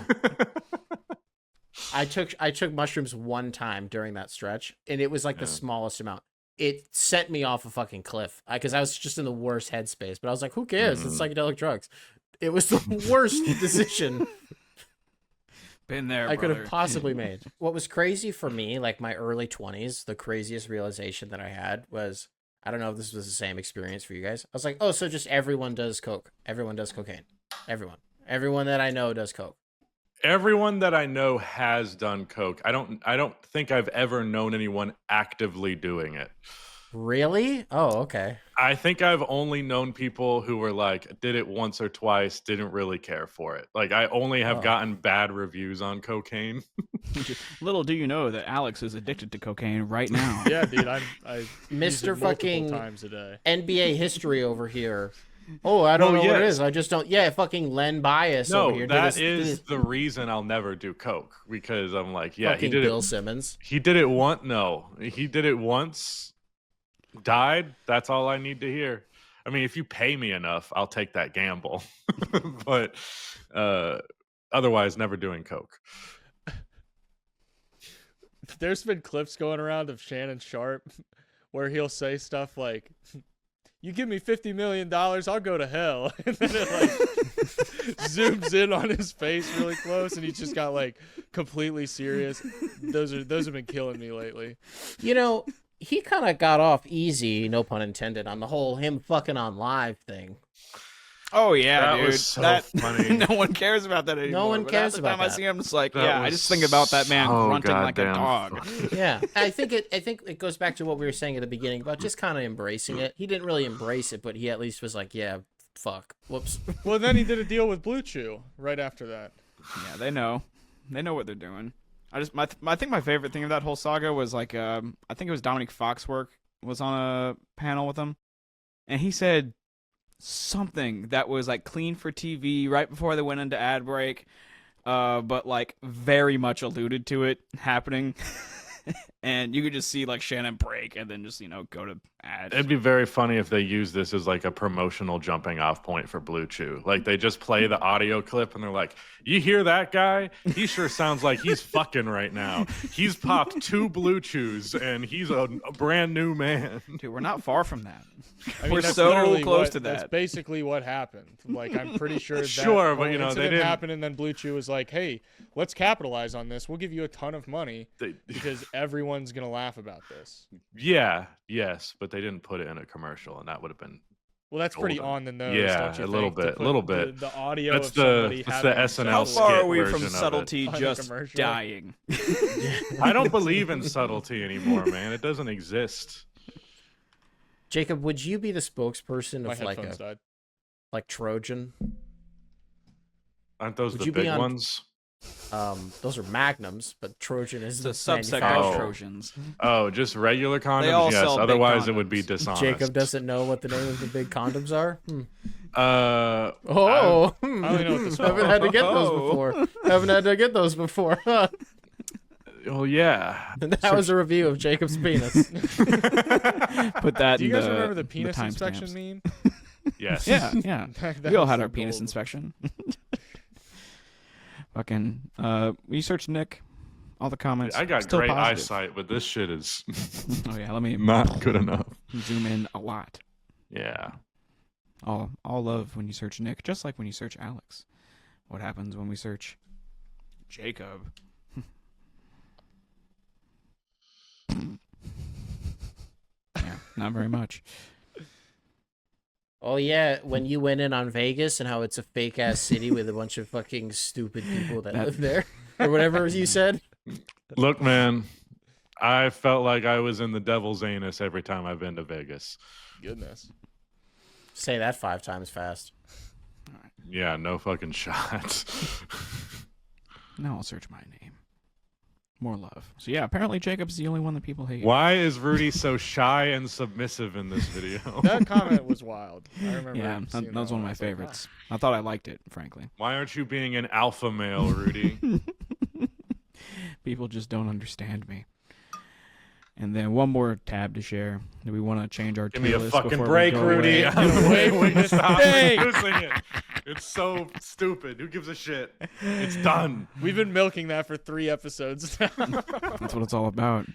I took mushrooms one time during that stretch, and it was like the smallest amount. It sent me off a fucking cliff because I was just in the worst headspace. But I was like, who cares? It's psychedelic drugs. It was the worst decision been there, I could have brother. possibly made. What was crazy for me, like my early 20s, the craziest realization that I had was, I don't know if this was the same experience for you guys. I was like, oh, so just everyone does coke. Everyone does cocaine. Everyone that I know does coke. Everyone that I know has done coke. I don't think I've ever known anyone actively doing it. Really? Oh, okay. I think I've only known people who were like, did it once or twice, didn't really care for it. Like, I only have gotten bad reviews on cocaine. Little do you know that Alex is addicted to cocaine right now. Yeah, dude, I use Mr. it multiple fucking times a day. NBA history over here. Oh, I don't know what it is. I just don't. Yeah, fucking Len Bias over No, here. that is the reason I'll never do coke, because I'm like, yeah, fucking he did Bill it. Simmons. He did it once. No, he did it once. Died. That's all I need to hear. I mean, if you pay me enough, I'll take that gamble. But otherwise, never doing coke. There's been clips going around of Shannon Sharp where he'll say stuff like, you give me $50 million, I'll go to hell. And then it like zooms in on his face really close, and he's just got like completely serious. Those have been killing me lately. You know, he kind of got off easy, no pun intended, on the whole him fucking on live thing. Oh yeah, That dude. was so that funny. No one cares about that anymore. one But cares half the about time I that. see him, it's like, That yeah, I was just think about that man so grunting like a goddamn dog. funny. Yeah, I think it goes back to what we were saying at the beginning about just kind of embracing it. He didn't really embrace it, but he at least was like, yeah, fuck, whoops. Well, then he did a deal with Blue Chew right after that. Yeah, they know what they're doing. I think my favorite thing of that whole saga was like, I think it was Dominic Foxworth was on a panel with him, and he said something that was like clean for TV right before they went into ad break, but like very much alluded to it happening. and you could just see like Shannon break and then just go to ads. It'd be very funny if they use this as like a promotional jumping off point for Blue Chew. Like they just play the audio clip and they're like, "You hear that guy? He sure sounds like he's fucking right now. He's popped 2 Blue Chews and he's a brand new man." Dude, we're not far from that. I mean, We're that's so literally close what- to that. That's basically what happened. Like, I'm pretty sure that Sure, but, whole you know, they incident didn't- happened, and then Blue Chew was like, "Hey, let's capitalize on this. We'll give you a ton of money because everyone's gonna laugh about this." Yes, but they didn't put it in a commercial, and that would have been. Well, that's pretty Golden. on the nose. Yeah, don't you a little think, to bit, put little bit. The audio That's of somebody the having SNL How skit far are we version from of it. subtlety On a just commercial. dying? I don't believe in subtlety anymore, man. It doesn't exist. Jacob, would you be the spokesperson My of like headphones a died. like Trojan? Aren't those Would the you be big on- ones? Those are Magnums, but Trojan is The subsect manufacturer. of Oh. Trojans. Oh, just regular condoms? all Yes. sell big Otherwise, it would be condoms. dishonest. Jacob doesn't know what the name of the big condoms are. Oh, Oh, I only know what the small haven't had to get those Oh. before. Haven't had to get those before. well, yeah. And that was a review of Jacob's penis. Put that Do you in guys the remember the penis timestamps. inspection meme? Yes. Yeah, yeah. That We all was had so our penis gold. inspection. Fucking research Nick. All the comments. I got still great positive. eyesight, but this shit is Oh yeah, let me not good enough. zoom in a lot. Yeah. All love when you search Nick, just like when you search Alex. What happens when we search Jacob? Yeah, not very much. Oh yeah, when you went in on Vegas and how it's a fake ass city with a bunch of fucking stupid people that That- live there, or whatever you said. Look, man, I felt like I was in the devil's anus every time I've been to Vegas. Goodness. Say that 5 times fast. Yeah, no fucking shot. Now I'll search my name. More love. So yeah, apparently Jacob's the only one that people hate. Why is Rudy so shy and submissive in this video? That comment was wild. I remember. Yeah, seeing that was one of I my was like, favorites. I thought I liked it, frankly. Why aren't you being an alpha male, Rudy? People just don't understand me. And then one more tab to share. Do we want to change our Give me tier a list fucking before we break, go Rudy. away? I'm waiting. Stop Hey! using it. It's so stupid. Who gives a shit? It's done. We've been milking that for 3 episodes now. That's what it's all about.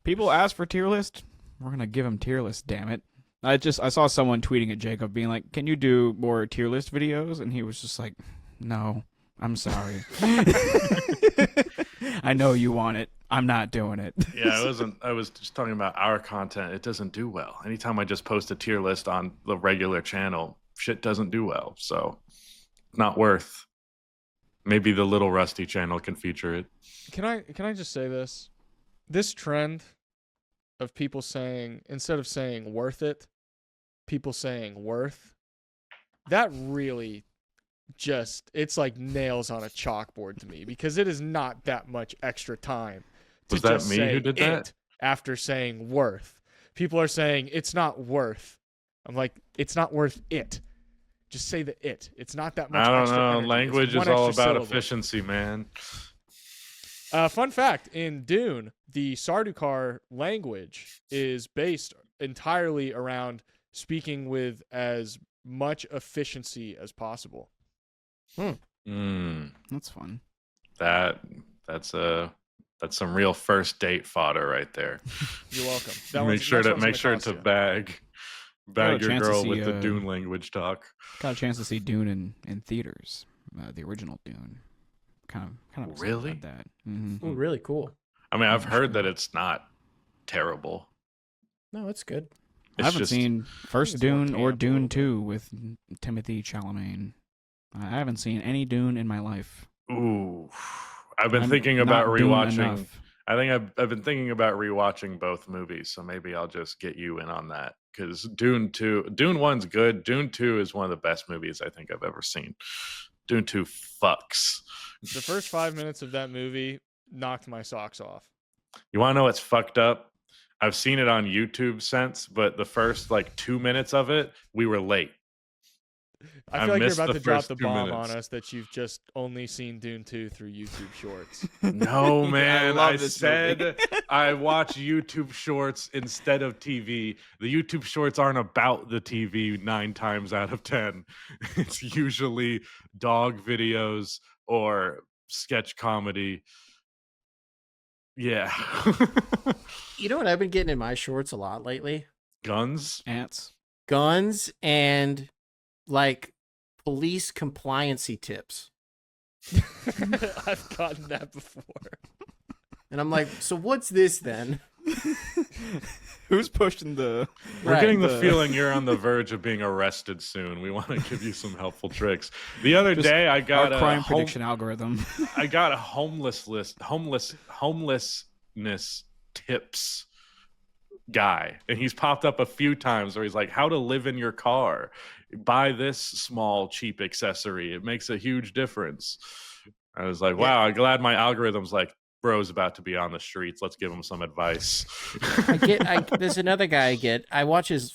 People ask for tier list. We're gonna give them tier list. Damn it! I saw someone tweeting at Jacob, being like, "Can you do more tier list videos?" And he was just like, "No, I'm sorry. I know you want it. I'm not doing it." Yeah, it wasn't. I was just talking about our content. It doesn't do well. Anytime I just post a tier list on the regular channel, shit doesn't do well. So, not worth. Maybe the Little Rusty channel can feature it. Can I just say this? This trend of people saying, instead of saying worth it, people saying worth, that really just, it's like nails on a chalkboard to me, because it is not that much extra time to Was that just me say who did that? it after saying worth. People are saying it's not worth. I'm like, it's not worth it. Just say the it. It's not that much I don't extra know. energy. It's Language one is all extra about syllable. efficiency, man. Fun fact, in Dune, the Sardaukar language is based entirely around speaking with as much efficiency as possible. Mm, That's fun. that's some real first date fodder right there. You're welcome. Make sure to bag. bag your chance to girl see, with the Dune language talk. Got a chance to see Dune in theaters, the original Dune. Kind of excited Really? about that. Mm-hmm. Ooh, really cool. I mean, I've heard that it's not terrible. No, it's good. I It's haven't just, seen first it's more Dune or camp a Dune little bit. 2 with Timothy Chalamet. I haven't seen any Dune in my life. Ooh, I've been I'm thinking not about Dune rewatching. enough. I think I've been thinking about rewatching both movies, so maybe I'll just get you in on that. Because Dune 1's good. Dune 2 is one of the best movies I think I've ever seen. Dune 2 fucks. The first 5 minutes of that movie knocked my socks off. You want to know what's fucked up? I've seen it on YouTube since, but the first like 2 minutes of it, we were late. I feel like you're missed about the to drop first the 2 bomb minutes. on us that you've just only seen Dune 2 through YouTube Shorts. No, man. love I this said movie. I watch YouTube Shorts instead of TV. The YouTube Shorts aren't about the TV 9 times out of 10. It's usually dog videos or sketch comedy. Yeah. You know what I've been getting in my shorts a lot lately? Guns. Ants. Guns and like police compliancy tips. I've gotten that before. And I'm like, so what's this then? Who's pushing the? We're getting the feeling you're on the verge of being arrested soon. We want to give you some helpful tricks. The other day, I got Our a crime prediction algorithm. I got a homelessness tips guy, and he's popped up a few times where he's like, how to live in your car, buy this small cheap accessory, it makes a huge difference. I was like, wow, I'm glad my algorithm's like, bro's about to be on the streets, let's give him some advice. There's another guy I watch his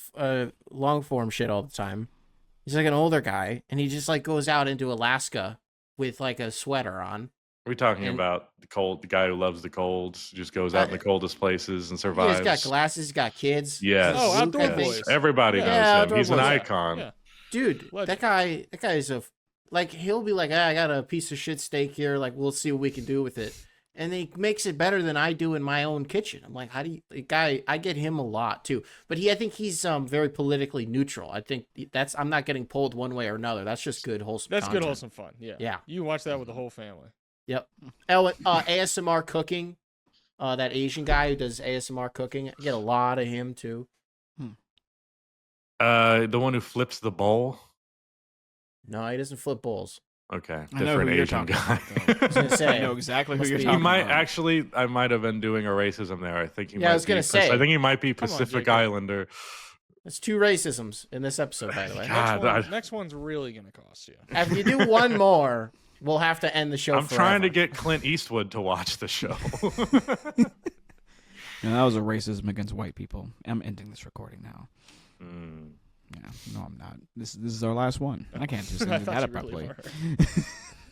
long form shit all the time. He's like an older guy, and he just like goes out into Alaska with like a sweater on. We're talking And- about the guy who loves the cold, just goes out in the coldest places and survives. He's got glasses, he's got kids. Yes. Oh, Outdoor I think- Boys. Everybody Yeah, knows him. Outdoor He's an Boys. icon. Yeah. Dude, Legend. that guy is he'll be like, I got a piece of shit steak here, like we'll see what we can do with it. And he makes it better than I do in my own kitchen. I'm like, how do you, I get him a lot too. But I think he's very politically neutral. I think I'm not getting pulled one way or another. That's just good, wholesome That's content. good, wholesome fun. Yeah. Yeah. You watch that with the whole family. Yep. Oh, ASMR cooking. That Asian guy who does ASMR cooking. I get a lot of him too. The one who flips the bowl. No, he doesn't flip bowls. Okay, I know who different you're Asian talking guy. about, I was gonna say. I know exactly who Must you're be- talking He might about. actually. I might have been doing a racism there. I think he. Yeah, might I was gonna be say. I think he might be Come on, Pacific Jacob. Islander. That's 2 racisms in this episode, by the way. God, Next one's really gonna cost you. If you do one more, we'll have to end the show. I'm trying to forever. get Clint Eastwood to watch the show. And that was a racism against white people. I'm ending this recording now. Mm. Yeah, no, I'm not. This is our last one. I can't just I end thought that you abruptly. really were.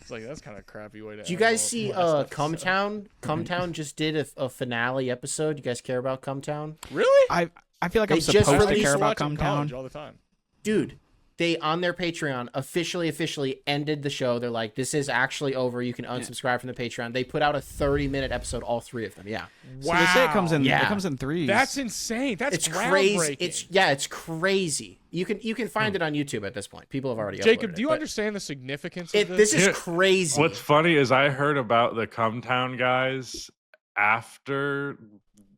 It's like that's kind of crappy way to. Do you end guys the see last episode. Cumtown? Cumtown just did a finale episode. You guys care about Cumtown? Really? I feel like They I'm just supposed to released care about watch in college Cometown. all the time. Dude, they on their Patreon officially ended the show. They're like, this is actually over. You can unsubscribe from the Patreon. They put out a 30-minute episode, all 3 of them. Yeah. So they say it comes in. Yeah. It comes in 3s. That's insane. That's It's crazy. groundbreaking. It's crazy. You can find it on YouTube at this point. People have already Jacob, uploaded do you it, but understand the significance of this is Here- crazy. What's funny is I heard about the Cumtown guys after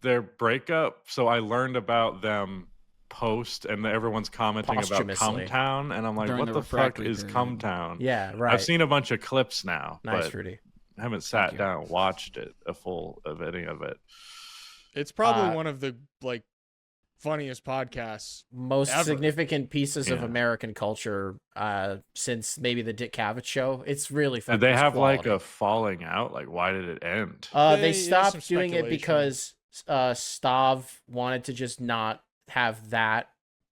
their breakup, so I learned about them post, and everyone's commenting about Posthumously. Cumtown, and I'm like, During what the the fuck refractory is period. Cumtown? Yeah, right. I've seen a bunch of clips now, Nice, but Rudy. haven't sat you. down, watched it of any of it. It's probably Uh, one of the funniest podcasts. Most Ever. significant pieces of Yeah. American culture since maybe the Dick Cavett show. It's really fucking Did they have like quality. a falling out? Like, why did it end? They There's stopped some doing it speculation. because Stav wanted to just not have that,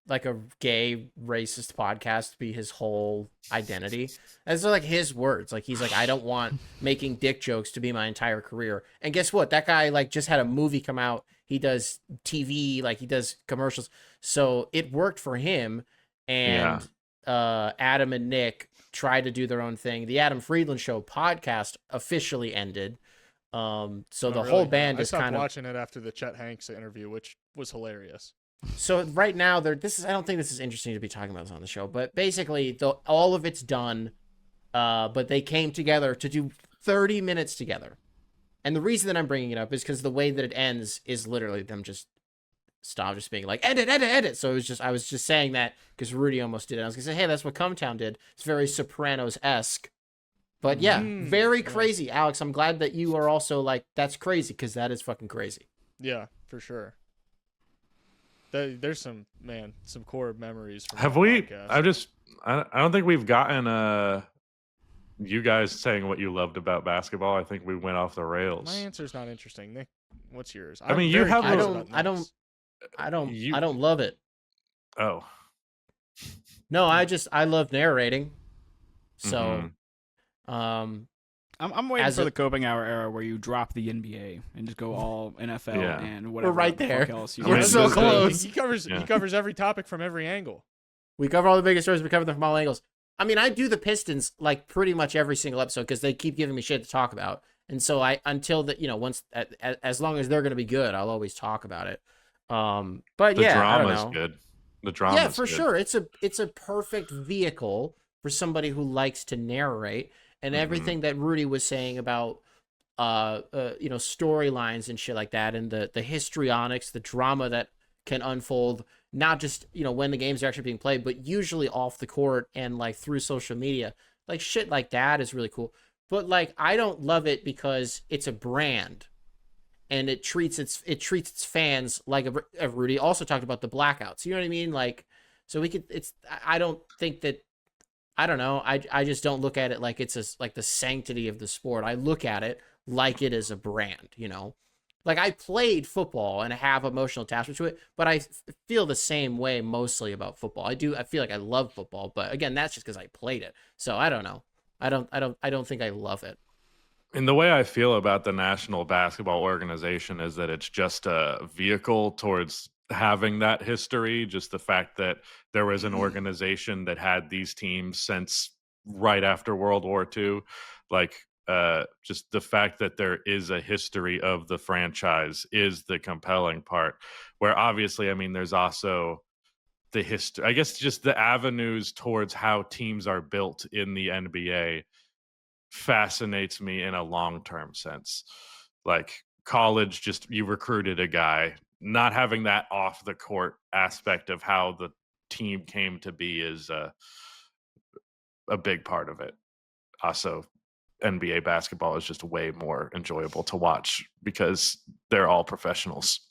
like a gay racist podcast, be his whole identity. And so like his words, like he's like, I don't want making dick jokes to be my entire career. And guess what? That guy like just had a movie come out. He does TV, like he does commercials. So it worked for him. And Adam and Nick tried to do their own thing. The Adam Friedland Show podcast officially ended. So Oh, the really? whole band I is stopped kind of. watching it after the Chet Hanks interview, which was hilarious. So right now, I don't think this is interesting to be talking about this on the show, but basically, all of it's done. But they came together to do 30 minutes together. And the reason that I'm bringing it up is because the way that it ends is literally them just being like, edit. So I was just saying that because Rudy almost did it. I was gonna say, hey, that's what Cumtown did. It's very Sopranos-esque. But yeah, very crazy. Alex, I'm glad that you are also like, that's crazy, because that is fucking crazy. Yeah, for sure. There's some core memories from Have that we? podcast. I don't think we've gotten you guys saying what you loved about basketball. I think we went off the rails. My answer's not interesting. Nick, what's yours? I mean, I'm you very have curious a- about I don't- Nick's. I don't love it. Oh, No, I love narrating. So, I'm waiting As for a- the coping hour era where you drop the NBA and just go all NFL Yeah. and whatever. right the there. fuck else you I We're mean, want. so this is- close. He covers Yeah. he covers every topic from every angle. We cover all the biggest stories. We cover them from all angles. I mean, I do the Pistons like pretty much every single episode because they keep giving me shit to talk about. And so as long as they're going to be good, I'll always talk about it. But The yeah, I don't drama's know. good. The drama. Yeah, for sure. It's a perfect vehicle for somebody who likes to narrate, and everything that Rudy was saying about storylines and shit like that, and the histrionics, the drama that can unfold, not just when the games are actually being played, but usually off the court and like through social media. Like shit like that is really cool. But like I don't love it because it's a brand and it treats its fans like Rudy also talked about the blackouts. You know what I mean? Like, so I don't think that, I don't know. I just don't look at it like it's like the sanctity of the sport. I look at it like it is a brand, Like I played football and I have emotional attachment to it, but I feel the same way mostly about football. I feel like I love football, but again, that's just because I played it. So I don't know. I don't think I love it. And the way I feel about the National Basketball Organization is that it's just a vehicle towards having that history. Just the fact that there was an organization that had these teams since right after World War II. Like, just the fact that there is a history of the franchise is the compelling part. Where obviously, I mean, there's also the history, I guess, just the avenues towards how teams are built in the NBA fascinates me in a long-term sense. Like college, just you recruited a guy, not having that off the court aspect of how the team came to be is a big part of it. Also, NBA basketball is just way more enjoyable to watch because they're all professionals.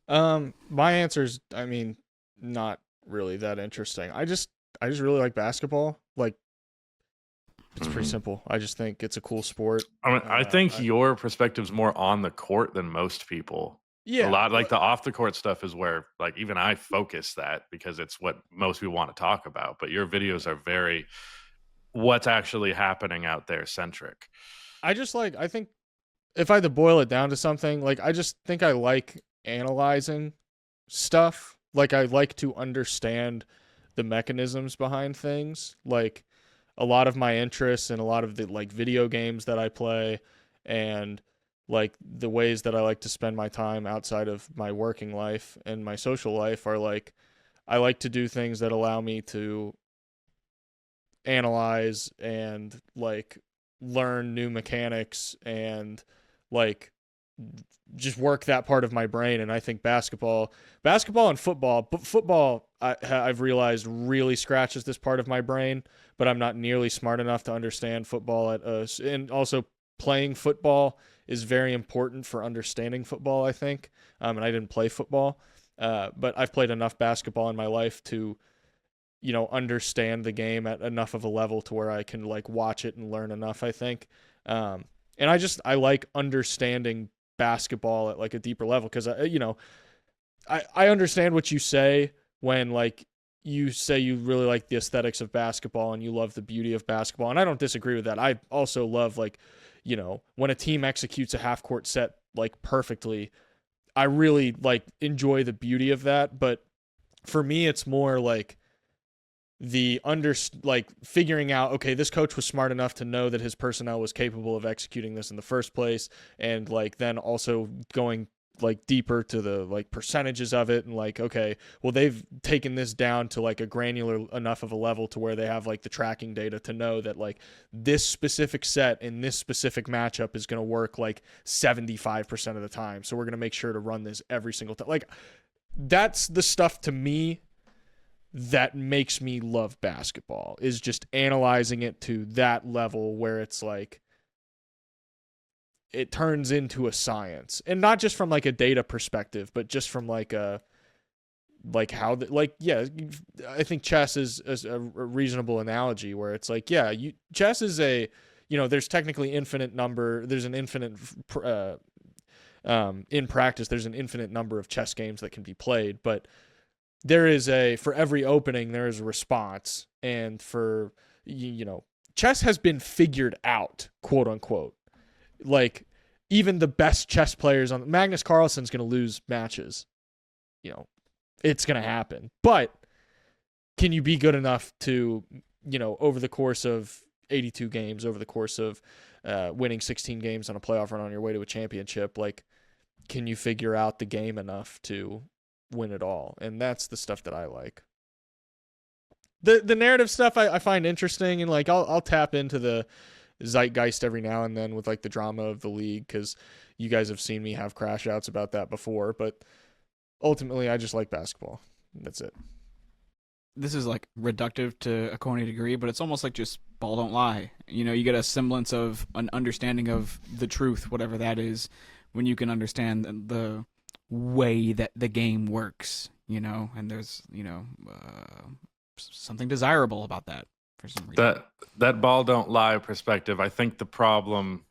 My answer's, I mean, not really that interesting. I just really like basketball. Like, it's pretty simple. I just think it's a cool sport. I mean, I think your perspective's more on the court than most people. Yeah, A lot like the off the court stuff is where like even I focus that because it's what most people want to talk about. But your videos are very what's actually happening out there centric. I think if I had to boil it down to something, like I just think I like analyzing stuff. Like I like to understand the mechanisms behind things. Like a lot of my interests and a lot of the like video games that I play and like the ways that I like to spend my time outside of my working life and my social life are like I like to do things that allow me to analyze and like learn new mechanics and like just work that part of my brain. And I think basketball and football, but football I've realized really scratches this part of my brain, but I'm not nearly smart enough to understand football and also playing football is very important for understanding football, I think. And I didn't play football, but I've played enough basketball in my life to, understand the game at enough of a level to where I can like watch it and learn enough, I think. And I like understanding basketball at like a deeper level because I understand what you say when like you say you really like the aesthetics of basketball and you love the beauty of basketball, and I don't disagree with that. I also love like when a team executes a half court set like perfectly, I really like enjoy the beauty of that. But for me, it's more like figuring out, okay, this coach was smart enough to know that his personnel was capable of executing this in the first place, and like then also going like deeper to the like percentages of it and like, okay, well they've taken this down to like a granular enough of a level to where they have like the tracking data to know that like this specific set in this specific matchup is going to work like 75% of the time, so we're going to make sure to run this every single time. Like that's the stuff to me that makes me love basketball, is just analyzing it to that level where it's like it turns into a science, and not just from like a data perspective, but just from like a how yeah, I think chess is a reasonable analogy where it's like, yeah, chess is a, there's technically infinite number, there's an infinite in practice there's an infinite number of chess games that can be played, but for every opening, there is a response. And for, chess has been figured out, quote unquote. Like, even the best chess players Magnus Carlsen's going to lose matches. It's going to happen. But can you be good enough to, over the course of 82 games, over the course of winning 16 games on a playoff run on your way to a championship, like, can you figure out the game enough to win it all? And that's the stuff that I like. The narrative stuff I find interesting, and like I'll tap into the zeitgeist every now and then with like the drama of the league, because you guys have seen me have crash outs about that before. But ultimately, I just like basketball. That's it. This is like reductive to a corny degree, but it's almost like just ball don't lie. You get a semblance of an understanding of the truth, whatever that is, when you can understand the way that the game works, and there's, something desirable about that for some reason. That ball don't lie perspective, I think the problem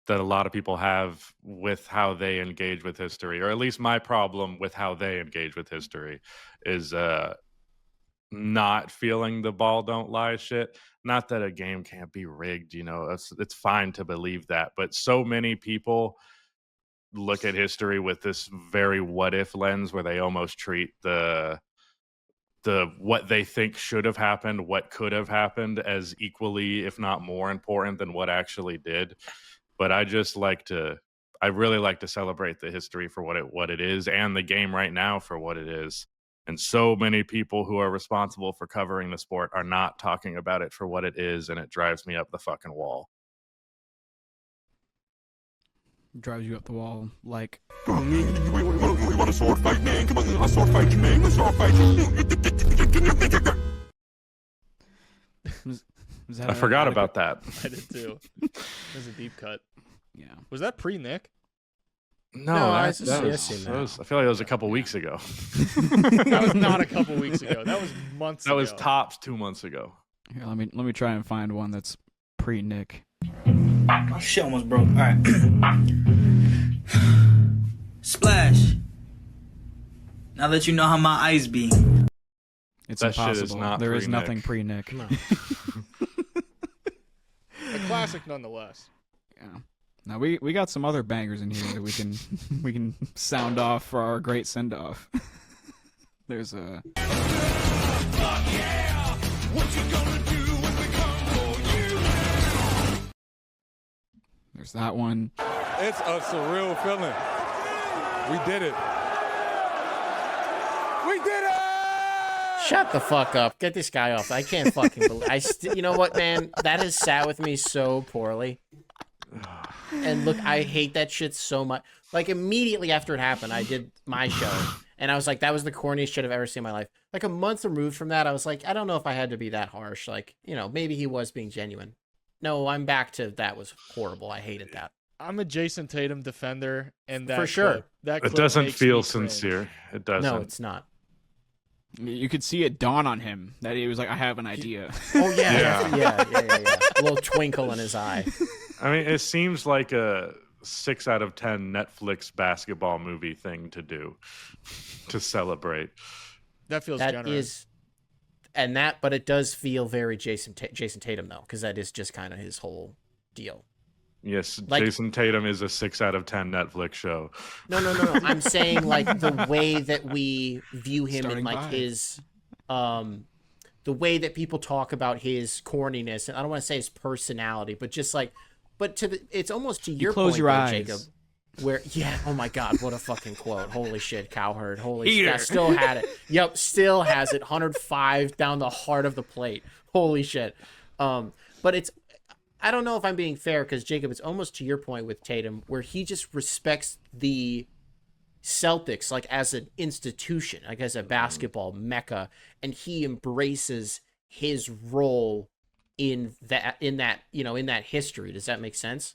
that a lot of people have with how they engage with history, or at least my problem with how they engage with history, is not feeling the ball don't lie shit. Not that a game can't be rigged, it's fine to believe that, but so many people look at history with this very what if lens, where they almost treat the what they think should have happened, what could have happened, as equally, if not more important than what actually did. But I really like to celebrate the history for what it is, and the game right now for what it is. And so many people who are responsible for covering the sport are not talking about it for what it is, and it drives me up the fucking wall. Drives you up the wall, like... We want a sword fight, man. Come on, a sword fight you, man. A sword fight you. I forgot about that. I did too. That was a deep cut. Yeah. Was that pre-Nick? No, I feel like that was a couple weeks ago. That was not a couple weeks ago. That was months ago. That was tops 2 months ago. Here, let me try and find one that's pre-Nick. My shit almost broke. All right. Splash. Now that you know how my eyes be. It's that impossible. Shit is not there is pre-Nick. nothing pre-Nick. Come on. A classic nonetheless. Yeah. Now we got some other bangers in here that we can sound off for our great send off. There's a. What you gonna do when we come for you? There's that one. It's a surreal feeling. We did it. We did it! Shut the fuck up. Get this guy off. I can't fucking believe. You know what, man? That has sat with me so poorly. And look, I hate that shit so much. Like, immediately after it happened, I did my show, and I was like, that was the corniest shit I've ever seen in my life. Like, a month removed from that, I was like, I don't know if I had to be that harsh. Like, maybe he was being genuine. No, I'm back to that was horrible. I hated that. I'm a Jason Tatum defender, and that For sure. clip, that It clip doesn't makes feel me cringe. sincere. It doesn't. No, it's not. You could see it dawn on him that he was like, I have an idea. Oh, yeah. Yeah. A little twinkle in his eye. I mean, it seems like a 6 out of 10 Netflix basketball movie thing to do, to celebrate. That feels That generous. But it does feel very Jason Tatum, though, because that is just kind of his whole deal. Yes, Like- Jason Tatum is a 6 out of 10 Netflix show. No. I'm saying, like, the way that we view him Starting in, like, five. his, the way that people talk about his corniness, and I don't want to say his personality, but just like, it's almost to your close point, your though, eyes. Jacob, where, yeah, oh my God, what a fucking quote. Holy shit, Cowherd. Holy shit. Here. I still had it. Yep, still has it. 105 down the heart of the plate. Holy shit. But I don't know if I'm being fair, because Jacob, it's almost to your point with Tatum, where he just respects the Celtics like as an institution, like as a basketball mecca, and he embraces his role in that history. Does that make sense?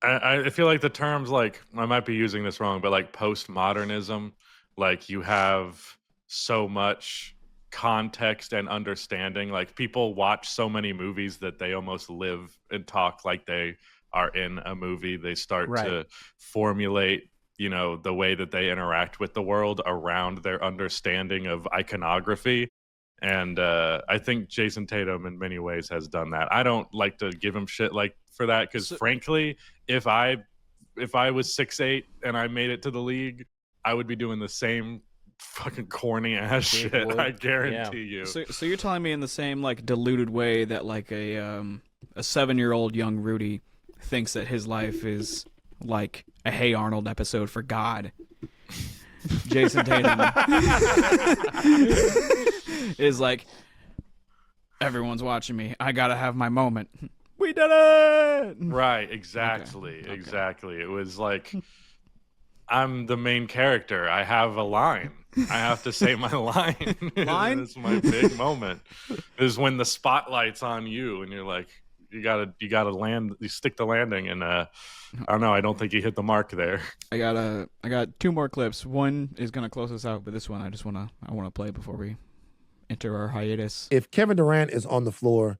I feel like the terms, like, I might be using this wrong, but like postmodernism, like you have so much context and understanding. Like, people watch so many movies that they almost live and talk like they are in a movie. They start Right. to formulate you know, the way that they interact with the world around their understanding of iconography. And I think Jason Tatum in many ways has done that. I don't like to give him shit like for that because frankly, if I was 6'8" and I made it to the league, I would be doing the same fucking corny ass shit. I guarantee you. So you're telling me in the same like diluted way that like a 7-year-old young Rudy thinks that his life is like a Hey Arnold episode for God. Jason Tatum is like, everyone's watching me. I gotta have my moment. We did it! Right, exactly. Okay. Exactly. It was like, I'm the main character. I have a line. I have to say my line. Line? It's my big moment. Is when the spotlight's on you and you're like, you gotta land, you stick the landing, and I don't know, I don't think you hit the mark there. I got 2 more clips. One is gonna close us out, but this one I wanna play before we enter our hiatus. If Kevin Durant is on the floor,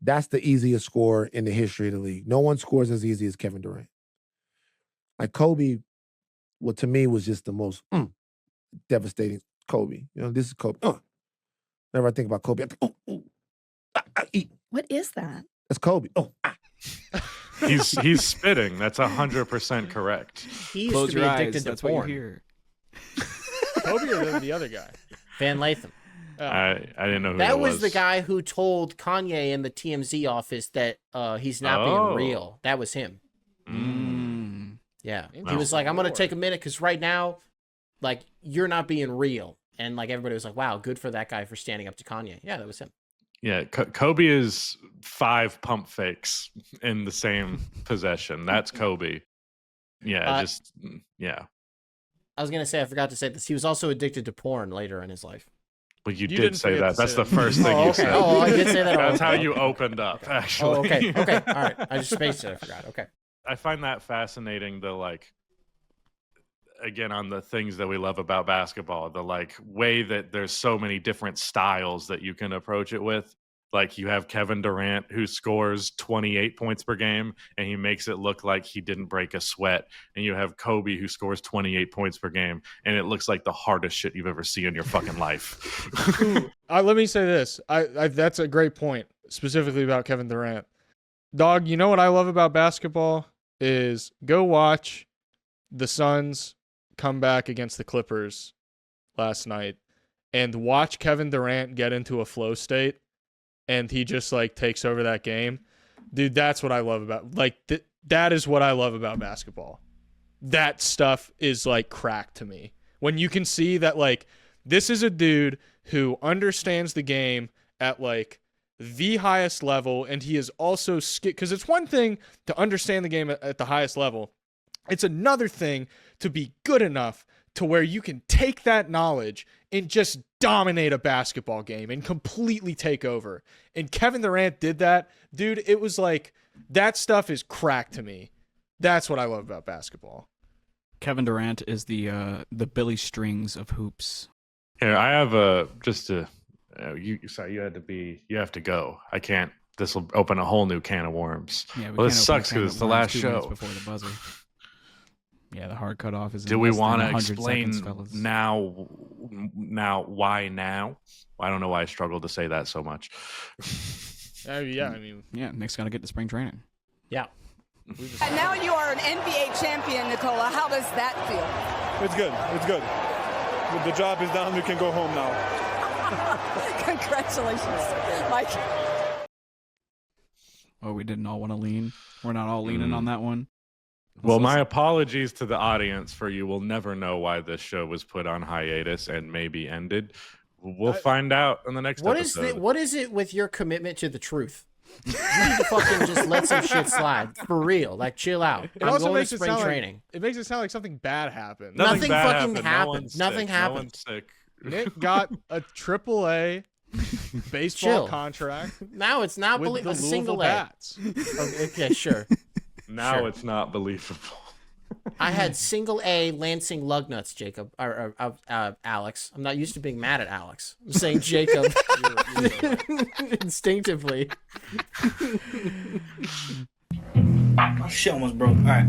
that's the easiest score in the history of the league. No one scores as easy as Kevin Durant. Like Kobe, well, to me, was just the most devastating Kobe. You know, this is Kobe. Whenever I think about Kobe, I think, What is that? That's Kobe. He's spitting. That's 100% correct. He used Close to be your addicted eyes. to That's porn. what you hear. Kobe or the other guy? Van Lathan. I didn't know who That was was the guy who told Kanye in the TMZ office that he's not being real. That was him. Yeah. He was like, I'm going to take a minute because right now, like, you're not being real. And, like, everybody was like, wow, good for that guy for standing up to Kanye. Yeah, that was him. Yeah, Kobe is 5 pump fakes in the same possession. That's Kobe. Yeah, yeah. I was going to say, I forgot to say this. He was also addicted to porn later in his life. Well, you did say that. That's the first thing you said. Oh, I did say that. That's how you opened up, actually. Oh, okay. Okay. All right. I just spaced it. I forgot. Okay. I find that fascinating, the like, again, on the things that we love about basketball, the like way that there's so many different styles that you can approach it with. Like you have Kevin Durant who scores 28 points per game and he makes it look like he didn't break a sweat. And you have Kobe who scores 28 points per game and it looks like the hardest shit you've ever seen in your fucking life. Let me say this. I that's a great point, specifically about Kevin Durant. Dog, you know what I love about basketball is go watch the Suns come back against the Clippers last night and watch Kevin Durant get into a flow state. And he just like takes over that game. Dude, that's what I love about that is what I love about basketball. That stuff is like crack to me. When you can see that like this is a dude who understands the game at like the highest level, and he is also because it's one thing to understand the game at the highest level. It's another thing to be good enough to where you can take that knowledge and just dominate a basketball game and completely take over. And Kevin Durant did that. Dude, it was like, that stuff is crack to me. That's what I love about basketball. Kevin Durant is the Billy Strings of hoops. Here, I have you have to go. I can't, this will open a whole new can of worms. Yeah, well, this sucks because it's the last show. Before the buzzer. Yeah, the hard cutoff is. Do we want to explain seconds, now? Why now? I don't know why I struggled to say that so much. Yeah, I mean, Nick's got to get to spring training. Yeah. And now you are an NBA champion, Nicola. How does that feel? It's good. It's good. The job is done. We can go home now. Congratulations, Mike. Oh, we didn't all want to lean. We're not all leaning on that one. Well, my apologies to the audience for you will never know why this show was put on hiatus and maybe ended. We'll find out in the next episode. What is it with your commitment to the truth? You need to fucking just let some shit slide. For real. Like, chill out. It I'm also going makes to it spring sound training. Like, it makes it sound like something bad happened. Nothing bad fucking happened. Nothing happened. No one's sick. Nick got a AAA baseball contract. Now it's not with a single bats. Okay, sure. Now it's not believable. I had single A Lansing lug nuts, Jacob. Or Alex. I'm not used to being mad at Alex. I'm saying Jacob instinctively. Oh, shit almost broke. All right.